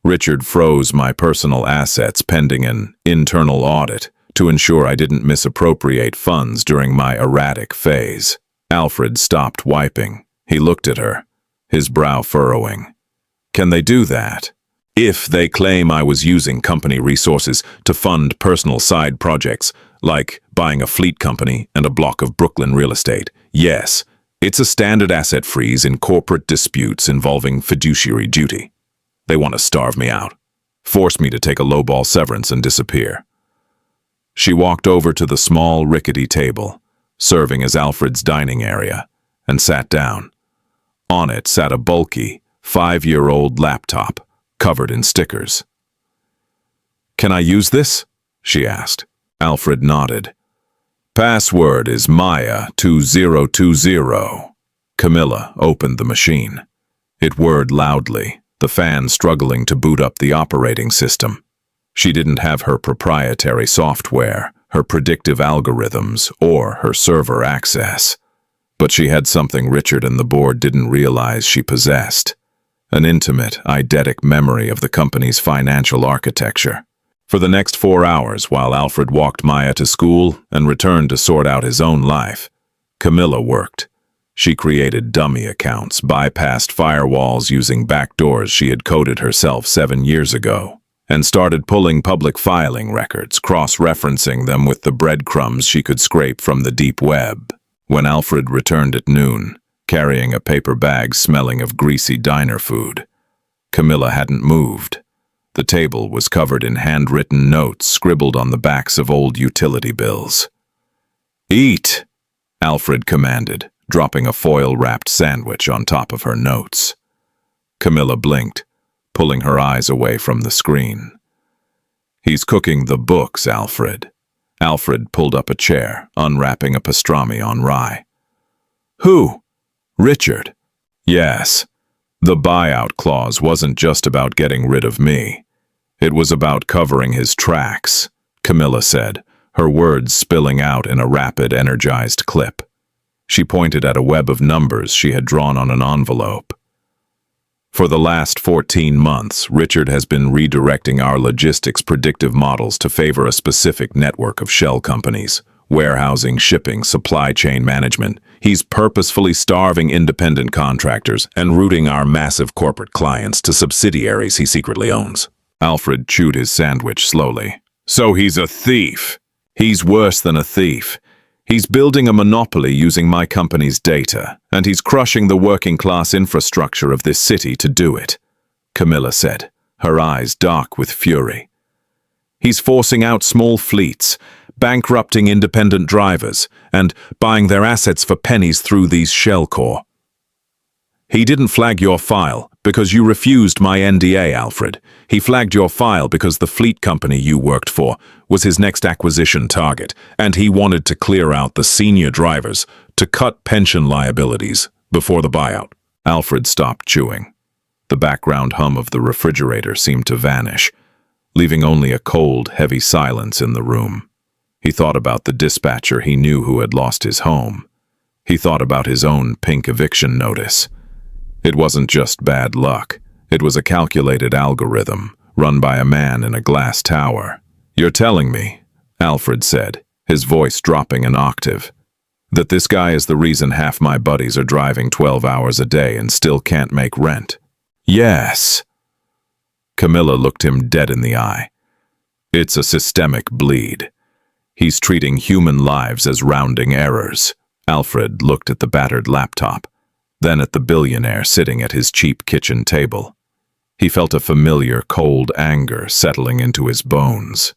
Richard froze my personal assets pending an internal audit to ensure I didn't misappropriate funds during my erratic phase." Alfred stopped wiping. He looked at her, his brow furrowing. "Can they do that?" "If they claim I was using company resources to fund personal side projects, like buying a fleet company and a block of Brooklyn real estate, yes, it's a standard asset freeze in corporate disputes involving fiduciary duty. They want to starve me out, force me to take a lowball severance and disappear. She walked over to the small, rickety table, serving as Alfred's dining area, and sat down. On it sat a bulky, 5-year-old laptop, covered in stickers. "Can I use this?" she asked. Alfred nodded. "Password is Maya 2020. Camilla opened the machine. It whirred loudly, the fan struggling to boot up the operating system. She didn't have her proprietary software, her predictive algorithms, or her server access. But she had something Richard and the board didn't realize she possessed: an intimate, eidetic memory of the company's financial architecture. For the next 4 hours, while Alfred walked Maya to school and returned to sort out his own life, Camilla worked. She created dummy accounts, bypassed firewalls using backdoors she had coded herself 7 years ago, and started pulling public filing records, cross-referencing them with the breadcrumbs she could scrape from the deep web. When Alfred returned at noon, carrying a paper bag smelling of greasy diner food, Camilla hadn't moved. The table was covered in handwritten notes scribbled on the backs of old utility bills. "Eat," Alfred commanded, dropping a foil-wrapped sandwich on top of her notes. Camilla blinked, pulling her eyes away from the screen. "He's cooking the books, Alfred." Alfred pulled up a chair, unwrapping a pastrami on rye. "Who? Richard?" "Yes. The buyout clause wasn't just about getting rid of me. It was about covering his tracks," Camilla said, her words spilling out in a rapid, energized clip. She pointed at a web of numbers she had drawn on an envelope. "For the last 14 months, Richard has been redirecting our logistics predictive models to favor a specific network of shell companies: warehousing, shipping, supply chain management. He's purposefully starving independent contractors and routing our massive corporate clients to subsidiaries he secretly owns." Alfred chewed his sandwich slowly. "So he's a thief." "He's worse than a thief. He's building a monopoly using my company's data, and he's crushing the working-class infrastructure of this city to do it," Camilla said, her eyes dark with fury. "He's forcing out small fleets, bankrupting independent drivers, and buying their assets for pennies through these shell corps. He didn't flag your file because you refused my NDA, Alfred. He flagged your file because the fleet company you worked for was his next acquisition target, and he wanted to clear out the senior drivers to cut pension liabilities before the buyout." Alfred stopped chewing. The background hum of the refrigerator seemed to vanish, leaving only a cold, heavy silence in the room. He thought about the dispatcher he knew who had lost his home. He thought about his own pink eviction notice. It wasn't just bad luck. It was a calculated algorithm, run by a man in a glass tower. "You're telling me," Alfred said, his voice dropping an octave, "that this guy is the reason half my buddies are driving 12 hours a day and still can't make rent?" "Yes." Camilla looked him dead in the eye. "It's a systemic bleed. He's treating human lives as rounding errors." Alfred looked at the battered laptop, then at the billionaire sitting at his cheap kitchen table. He felt a familiar, cold anger settling into his bones.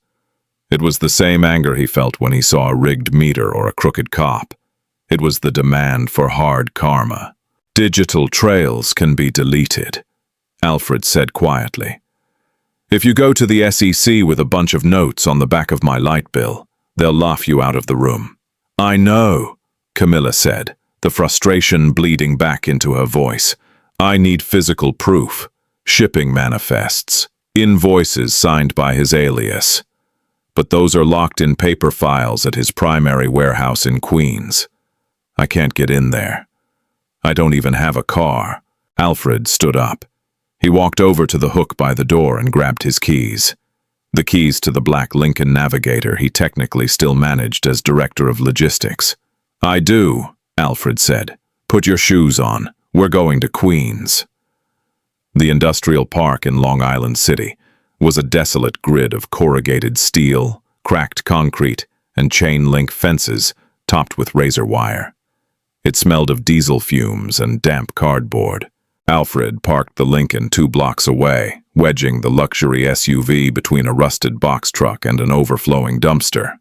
It was the same anger he felt when he saw a rigged meter or a crooked cop. It was the demand for hard karma. "Digital trails can be deleted," Alfred said quietly. "If you go to the SEC with a bunch of notes on the back of my light bill, they'll laugh you out of the room." "I know," Camilla said, the frustration bleeding back into her voice. "I need physical proof, shipping manifests, invoices signed by his alias. But those are locked in paper files at his primary warehouse in Queens. I can't get in there. I don't even have a car." Alfred stood up. He walked over to the hook by the door and grabbed his keys. The keys to the black Lincoln Navigator he technically still managed as director of logistics. "I do," Alfred said. "Put your shoes on. We're going to Queens." The industrial park in Long Island City was a desolate grid of corrugated steel, cracked concrete, and chain-link fences topped with razor wire. It smelled of diesel fumes and damp cardboard. Alfred parked the Lincoln 2 blocks away, wedging the luxury SUV between a rusted box truck and an overflowing dumpster.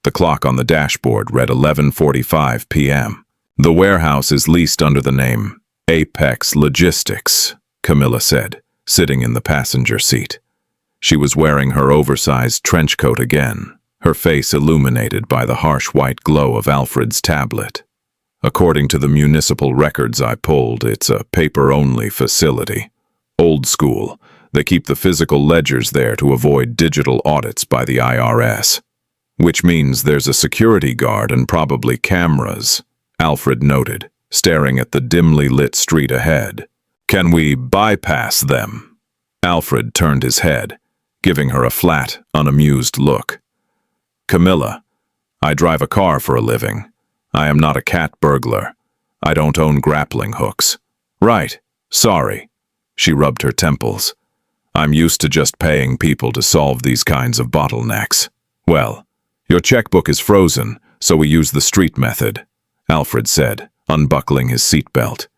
The clock on the dashboard read 11:45 p.m. The warehouse is leased under the name Apex Logistics, Camilla said, sitting in the passenger seat. She was wearing her oversized trench coat again, her face illuminated by the harsh white glow of Alfred's tablet. According to the municipal records I pulled, it's a paper-only facility. Old school. They keep the physical ledgers there to avoid digital audits by the IRS. Which means there's a security guard and probably cameras, Alfred noted, staring at the dimly lit street ahead. Can we bypass them? Alfred turned his head, giving her a flat, unamused look. Camilla, I drive a car for a living. I am not a cat burglar. I don't own grappling hooks. Right, sorry. She rubbed her temples. I'm used to just paying people to solve these kinds of bottlenecks. Well, your checkbook is frozen, so we use the street method, Alfred said, unbuckling his seatbelt.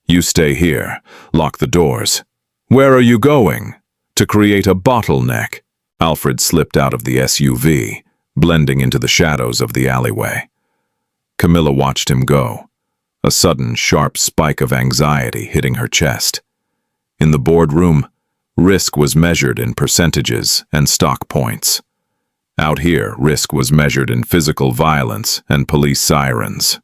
You stay here, lock the doors. Where are you going? To create a bottleneck. Alfred slipped out of the SUV, blending into the shadows of the alleyway. Camilla watched him go, a sudden sharp spike of anxiety hitting her chest. In the boardroom, risk was measured in percentages and stock points. Out here, risk was measured in physical violence and police sirens.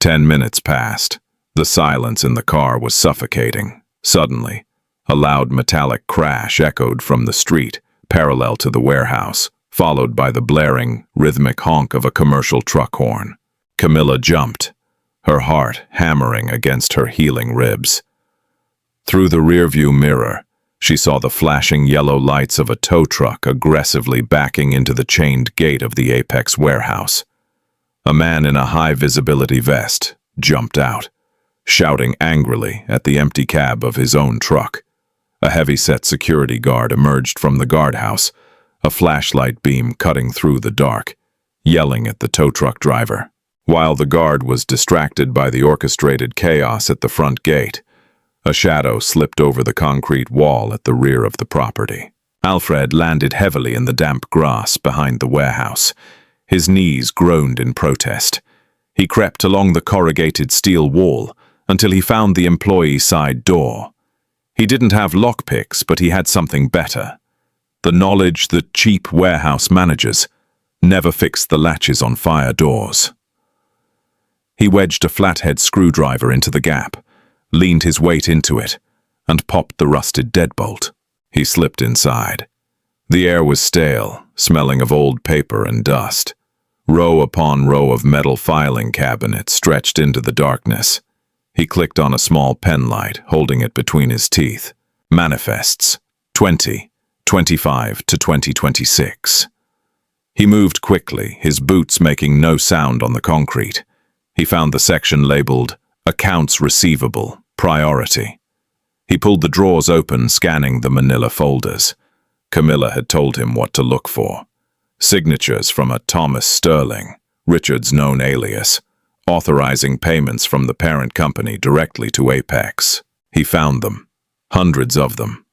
10 minutes passed. The silence in the car was suffocating. Suddenly, a loud metallic crash echoed from the street, parallel to the warehouse, followed by the blaring, rhythmic honk of a commercial truck horn. Camilla jumped, her heart hammering against her healing ribs. Through the rearview mirror, she saw the flashing yellow lights of a tow truck aggressively backing into the chained gate of the Apex warehouse. A man in a high-visibility vest jumped out, shouting angrily at the empty cab of his own truck. A heavy-set security guard emerged from the guardhouse, a flashlight beam cutting through the dark, yelling at the tow truck driver. While the guard was distracted by the orchestrated chaos at the front gate, a shadow slipped over the concrete wall at the rear of the property. Alfred landed heavily in the damp grass behind the warehouse. His knees groaned in protest. He crept along the corrugated steel wall until he found the employee side door. He didn't have lockpicks, but he had something better. The knowledge that cheap warehouse managers never fixed the latches on fire doors. He wedged a flathead screwdriver into the gap, leaned his weight into it, and popped the rusted deadbolt. He slipped inside. The air was stale, smelling of old paper and dust. Row upon row of metal filing cabinets stretched into the darkness. He clicked on a small pen light, holding it between his teeth. Manifests, 2025 to 2026. He moved quickly, his boots making no sound on the concrete. He found the section labeled Accounts Receivable, Priority. He pulled the drawers open, scanning the manila folders. Camilla had told him what to look for. Signatures from a Thomas Sterling, Richard's known alias, authorizing payments from the parent company directly to Apex. He found them, hundreds of them.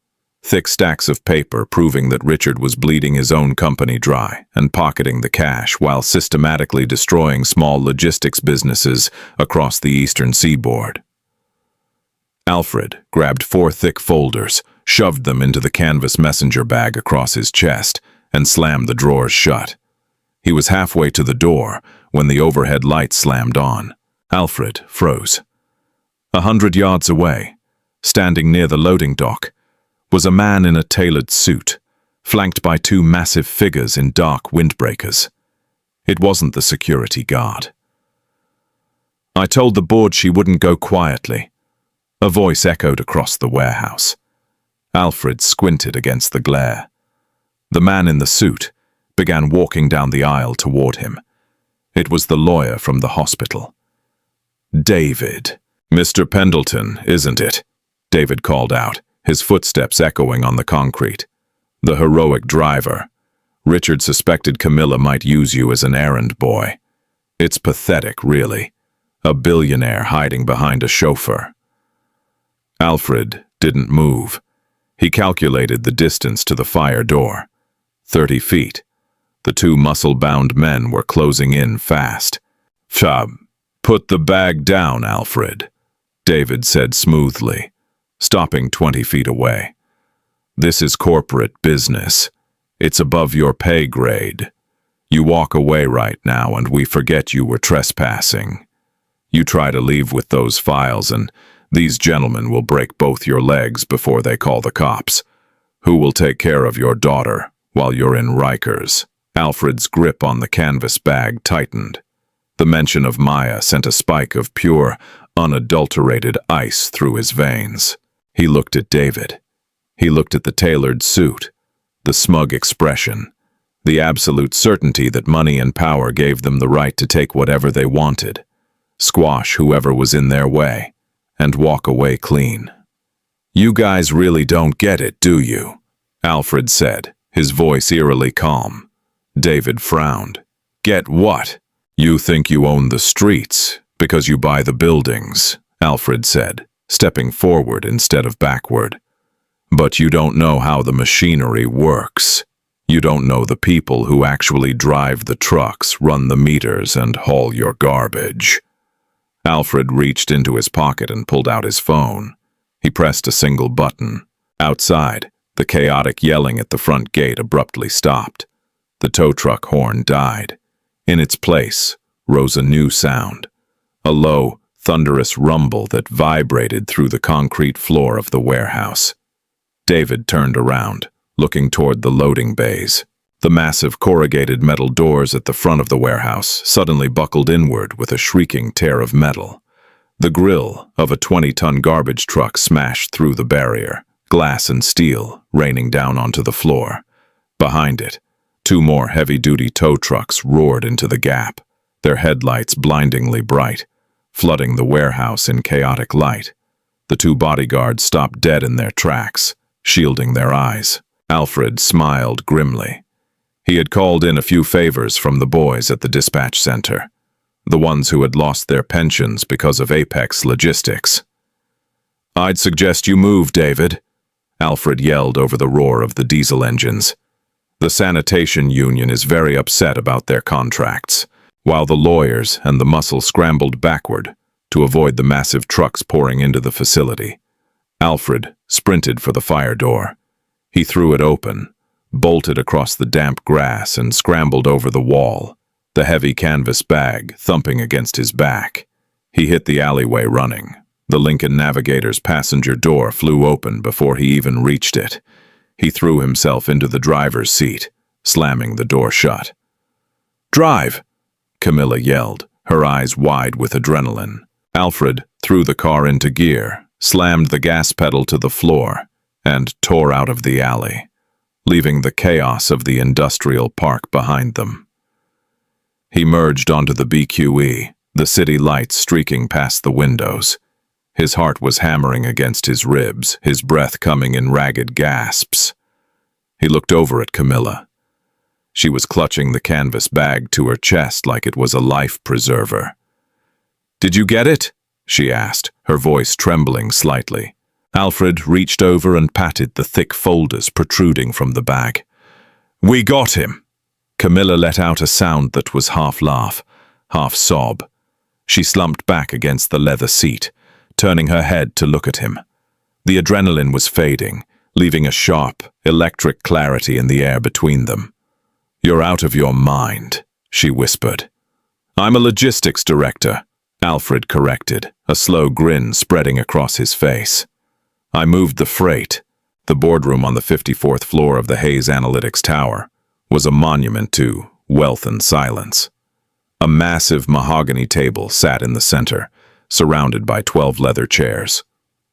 Thick stacks of paper proving that Richard was bleeding his own company dry and pocketing the cash while systematically destroying small logistics businesses across the eastern seaboard. Alfred grabbed 4 thick folders, shoved them into the canvas messenger bag across his chest, and slammed the drawers shut. He was halfway to the door when the overhead light slammed on. Alfred froze. 100 yards away, standing near the loading dock, was a man in a tailored suit, flanked by 2 massive figures in dark windbreakers. It wasn't the security guard. I told the board she wouldn't go quietly. A voice echoed across the warehouse. Alfred squinted against the glare. The man in the suit began walking down the aisle toward him. It was the lawyer from the hospital. David. Mr. Pendleton, isn't it? David called out, his footsteps echoing on the concrete. The heroic driver. Richard suspected Camilla might use you as an errand boy. It's pathetic, really. A billionaire hiding behind a chauffeur. Alfred didn't move. He calculated the distance to the fire door. 30 feet. The two muscle-bound men were closing in fast. Put the bag down, Alfred," David said smoothly, stopping 20 feet away. "This is corporate business. It's above your pay grade. You walk away right now and we forget you were trespassing. You try to leave with those files and these gentlemen will break both your legs before they call the cops. Who will take care of your daughter while you're in Rikers?" Alfred's grip on the canvas bag tightened. The mention of Maya sent a spike of pure, unadulterated ice through his veins. He looked at David. He looked at the tailored suit, the smug expression, the absolute certainty that money and power gave them the right to take whatever they wanted, squash whoever was in their way, and walk away clean. "You guys really don't get it, do you?" Alfred said, his voice eerily calm. David frowned. "Get what?" "You think you own the streets because you buy the buildings," Alfred said, stepping forward instead of backward. "But you don't know how the machinery works. You don't know the people who actually drive the trucks, run the meters, and haul your garbage." Alfred reached into his pocket and pulled out his phone. He pressed a single button. Outside, the chaotic yelling at the front gate abruptly stopped. The tow truck horn died. In its place rose a new sound, a low, thunderous rumble that vibrated through the concrete floor of the warehouse. David turned around, looking toward the loading bays. The massive corrugated metal doors at the front of the warehouse suddenly buckled inward with a shrieking tear of metal. The grill of a 20-ton garbage truck smashed through the barrier, glass and steel raining down onto the floor. Behind it, two more heavy-duty tow trucks roared into the gap, their headlights blindingly bright, flooding the warehouse in chaotic light. The two bodyguards stopped dead in their tracks, shielding their eyes. Alfred smiled grimly. He had called in a few favors from the boys at the dispatch center, the ones who had lost their pensions because of Apex Logistics. "I'd suggest you move, David," Alfred yelled over the roar of the diesel engines. "The sanitation union is very upset about their contracts," while the lawyers and the muscle scrambled backward to avoid the massive trucks pouring into the facility. Alfred sprinted for the fire door. He threw it open, bolted across the damp grass, and scrambled over the wall, the heavy canvas bag thumping against his back. He hit the alleyway running. The Lincoln Navigator's passenger door flew open before he even reached it. He threw himself into the driver's seat, slamming the door shut. "Drive!" Camilla yelled, her eyes wide with adrenaline. Alfred threw the car into gear, slammed the gas pedal to the floor, and tore out of the alley, leaving the chaos of the industrial park behind them. He merged onto the BQE, the city lights streaking past the windows. His heart was hammering against his ribs, his breath coming in ragged gasps. He looked over at Camilla. She was clutching the canvas bag to her chest like it was a life preserver. "Did you get it?" she asked, her voice trembling slightly. Alfred reached over and patted the thick folders protruding from the bag. "We got him!" Camilla let out a sound that was half laugh, half sob. She slumped back against the leather seat, turning her head to look at him. The adrenaline was fading, leaving a sharp, electric clarity in the air between them. "You're out of your mind," she whispered. "I'm a logistics director," Alfred corrected, a slow grin spreading across his face. "I moved the freight." The boardroom on the 54th floor of the Hayes Analytics Tower was a monument to wealth and silence. A massive mahogany table sat in the center, surrounded by 12 leather chairs.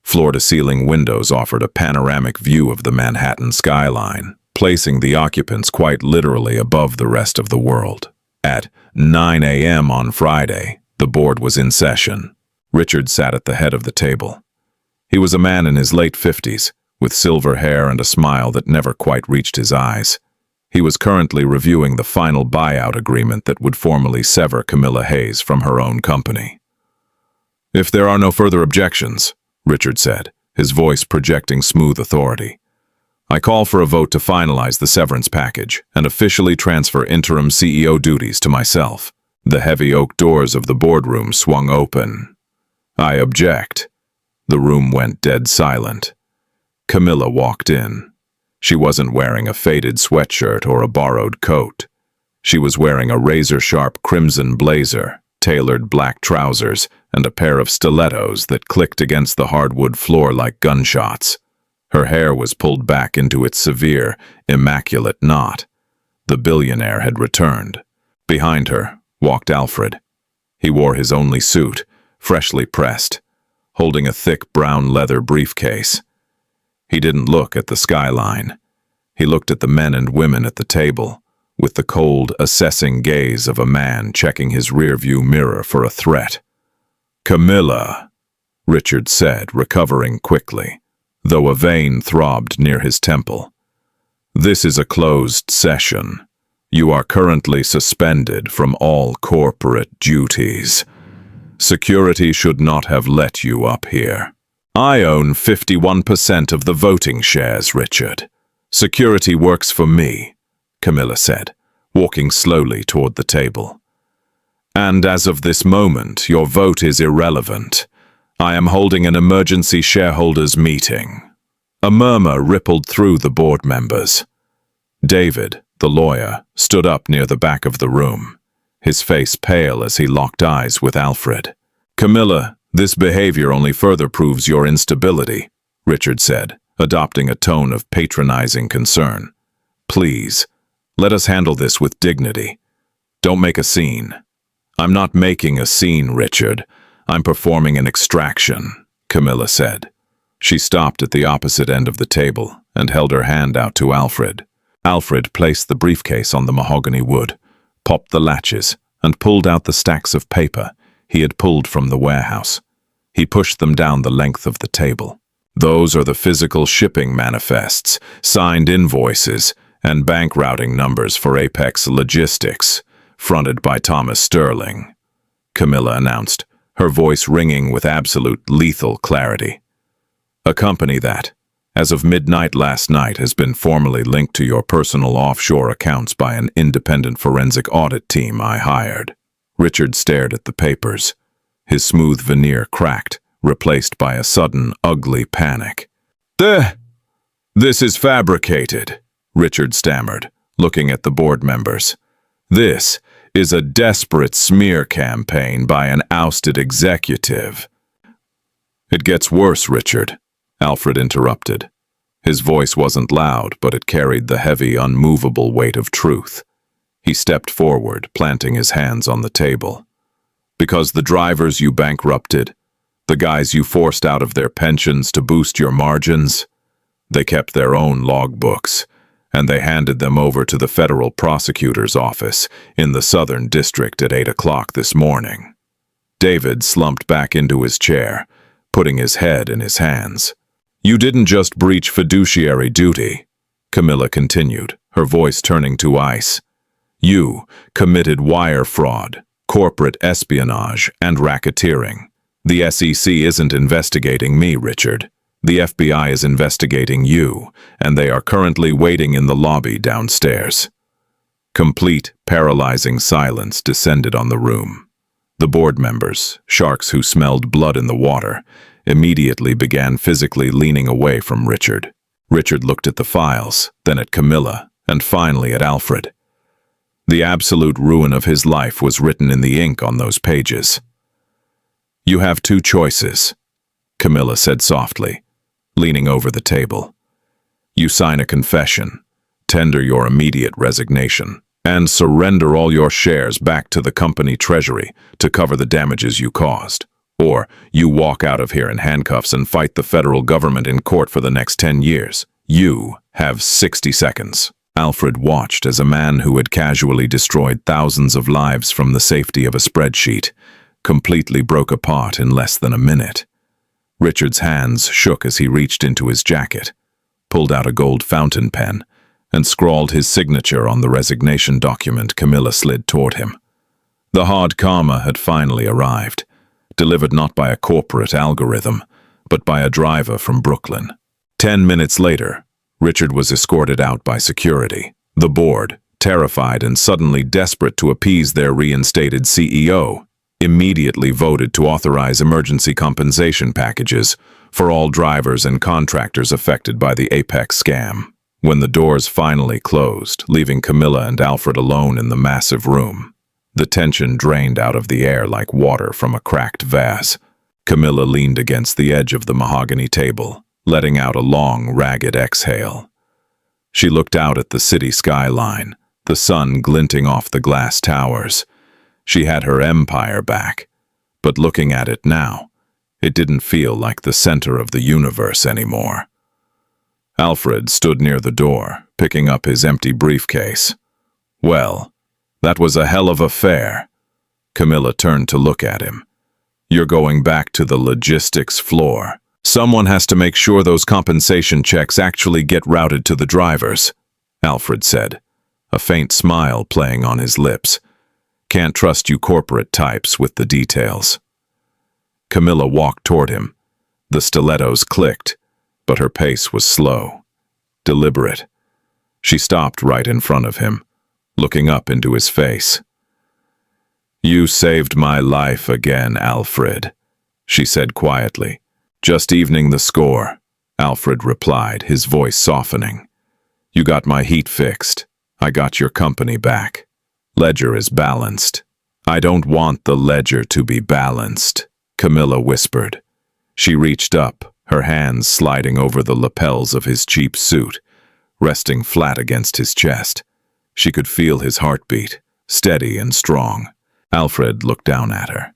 Floor-to-ceiling windows offered a panoramic view of the Manhattan skyline, placing the occupants quite literally above the rest of the world. At 9 a.m. on Friday, the board was in session. Richard sat at the head of the table. He was a man in his late 50s, with silver hair and a smile that never quite reached his eyes. He was currently reviewing the final buyout agreement that would formally sever Camilla Hayes from her own company. "If there are no further objections," Richard said, his voice projecting smooth authority, I call for a vote to finalize the severance package and officially transfer interim CEO duties to myself. The heavy oak doors of the boardroom swung open. I object. The room went dead silent. Camilla walked in. She wasn't wearing a faded sweatshirt or a borrowed coat. She was wearing a razor-sharp crimson blazer, tailored black trousers, and a pair of stilettos that clicked against the hardwood floor like gunshots. Her hair was pulled back into its severe, immaculate knot. The billionaire had returned. Behind her walked Alfred. He wore his only suit, freshly pressed, holding a thick brown leather briefcase. He didn't look at the skyline. He looked at the men and women at the table, with the cold, assessing gaze of a man checking his rearview mirror for a threat. "Camilla," Richard said, recovering quickly, though a vein throbbed near his temple. "This is a closed session. You are currently suspended from all corporate duties. Security should not have let you up here." "I own 51% of the voting shares, Richard. Security works for me," Camilla said, walking slowly toward the table. "And as of this moment, your vote is irrelevant. I am holding an emergency shareholders meeting." A murmur rippled through the board members. David, the lawyer, stood up near the back of the room, his face pale as he locked eyes with Alfred. "Camilla, this behavior only further proves your instability," Richard said, adopting a tone of patronizing concern. "Please, let us handle this with dignity. Don't make a scene." "I'm not making a scene, Richard. I'm performing an extraction," Camilla said. She stopped at the opposite end of the table and held her hand out to Alfred. Alfred placed the briefcase on the mahogany wood, popped the latches, and pulled out the stacks of paper he had pulled from the warehouse. He pushed them down the length of the table. "Those are the physical shipping manifests, signed invoices, and bank routing numbers for Apex Logistics, fronted by Thomas Sterling," Camilla announced, her voice ringing with absolute lethal clarity. "A company that, as of midnight last night, has been formally linked to your personal offshore accounts by an independent forensic audit team I hired." Richard stared at the papers. His smooth veneer cracked, replaced by a sudden, ugly panic. This is fabricated," Richard stammered, looking at the board members. "This is a desperate smear campaign by an ousted executive." "It gets worse, Richard," Alfred interrupted. His voice wasn't loud, but it carried the heavy, unmovable weight of truth. He stepped forward, planting his hands on the table. "Because the drivers you bankrupted, the guys you forced out of their pensions to boost your margins, they kept their own logbooks, and they handed them over to the federal prosecutor's office in the Southern District at 8 o'clock this morning." David slumped back into his chair, putting his head in his hands. "You didn't just breach fiduciary duty," Camilla continued, her voice turning to ice. "You committed wire fraud, corporate espionage, and racketeering. The SEC isn't investigating me, Richard. The FBI is investigating you, and they are currently waiting in the lobby downstairs." Complete, paralyzing silence descended on the room. The board members, sharks who smelled blood in the water, immediately began physically leaning away from Richard. Richard looked at the files, then at Camilla, and finally at Alfred. The absolute ruin of his life was written in the ink on those pages. "You have two choices," Camilla said softly, leaning over the table. "You sign a confession, tender your immediate resignation, and surrender all your shares back to the company treasury to cover the damages you caused. Or you walk out of here in handcuffs and fight the federal government in court for the next 10 years. You have 60 seconds. Alfred watched as a man who had casually destroyed thousands of lives from the safety of a spreadsheet completely broke apart in less than a minute. Richard's hands shook as he reached into his jacket, pulled out a gold fountain pen, and scrawled his signature on the resignation document Camilla slid toward him. The hard karma had finally arrived, delivered not by a corporate algorithm, but by a driver from Brooklyn. 10 minutes later, Richard was escorted out by security. The board, terrified and suddenly desperate to appease their reinstated CEO, immediately voted to authorize emergency compensation packages for all drivers and contractors affected by the Apex scam. When the doors finally closed, leaving Camilla and Alfred alone in the massive room, the tension drained out of the air like water from a cracked vase. Camilla leaned against the edge of the mahogany table, letting out a long, ragged exhale. She looked out at the city skyline, the sun glinting off the glass towers. She had her empire back, but looking at it now, it didn't feel like the center of the universe anymore. Alfred stood near the door, picking up his empty briefcase. Well, that was a hell of a fare. Camilla turned to look at him. You're going back to the logistics floor. Someone has to make sure those compensation checks actually get routed to the drivers, Alfred said, a faint smile playing on his lips. Can't trust you corporate types with the details. Camilla walked toward him. The stilettos clicked, but her pace was slow, deliberate. She stopped right in front of him, looking up into his face. You saved my life again, Alfred, she said quietly. Just evening the score, Alfred replied, his voice softening. You got my heat fixed. I got your company back. Ledger is balanced. I don't want the ledger to be balanced, Camilla whispered. She reached up, her hands sliding over the lapels of his cheap suit, resting flat against his chest. She could feel his heartbeat, steady and strong. Alfred looked down at her.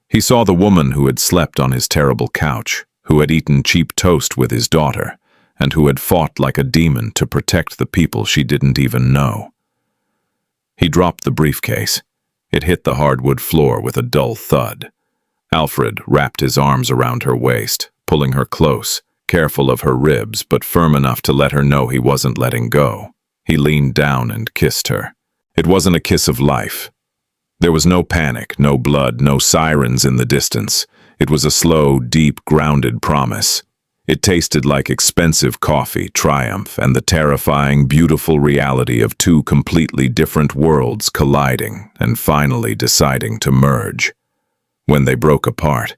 He saw the woman who had slept on his terrible couch, who had eaten cheap toast with his daughter, and who had fought like a demon to protect the people she didn't even know. He dropped the briefcase. It hit the hardwood floor with a dull thud. Alfred wrapped his arms around her waist, pulling her close, careful of her ribs but firm enough to let her know he wasn't letting go. He leaned down and kissed her. It wasn't a kiss of life. There was no panic, no blood, no sirens in the distance. It was a slow, deep, grounded promise. It tasted like expensive coffee, triumph, and the terrifying, beautiful reality of two completely different worlds colliding and finally deciding to merge. When they broke apart,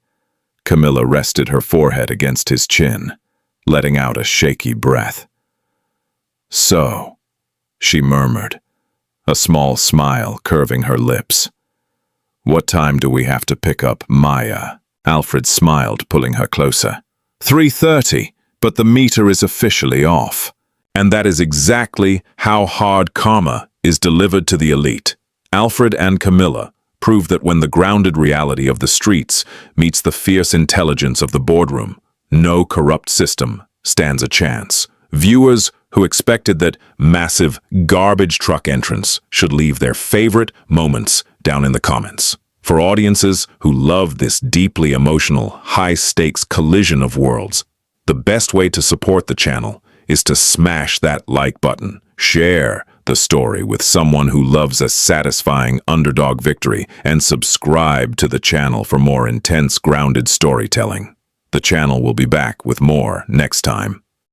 Camilla rested her forehead against his chin, letting out a shaky breath. So, she murmured, a small smile curving her lips. What time do we have to pick up Maya? Alfred smiled, pulling her closer. 3:30, but the meter is officially off. And that is exactly how hard karma is delivered to the elite. Alfred and Camilla prove that when the grounded reality of the streets meets the fierce intelligence of the boardroom, no corrupt system stands a chance. Viewers who expected that massive garbage truck entrants should leave their favorite moments down in the comments. For audiences who love this deeply emotional, high-stakes collision of worlds, the best way to support the channel is to smash that like button, share the story with someone who loves a satisfying underdog victory, and subscribe to the channel for more intense, grounded storytelling. The channel will be back with more next time.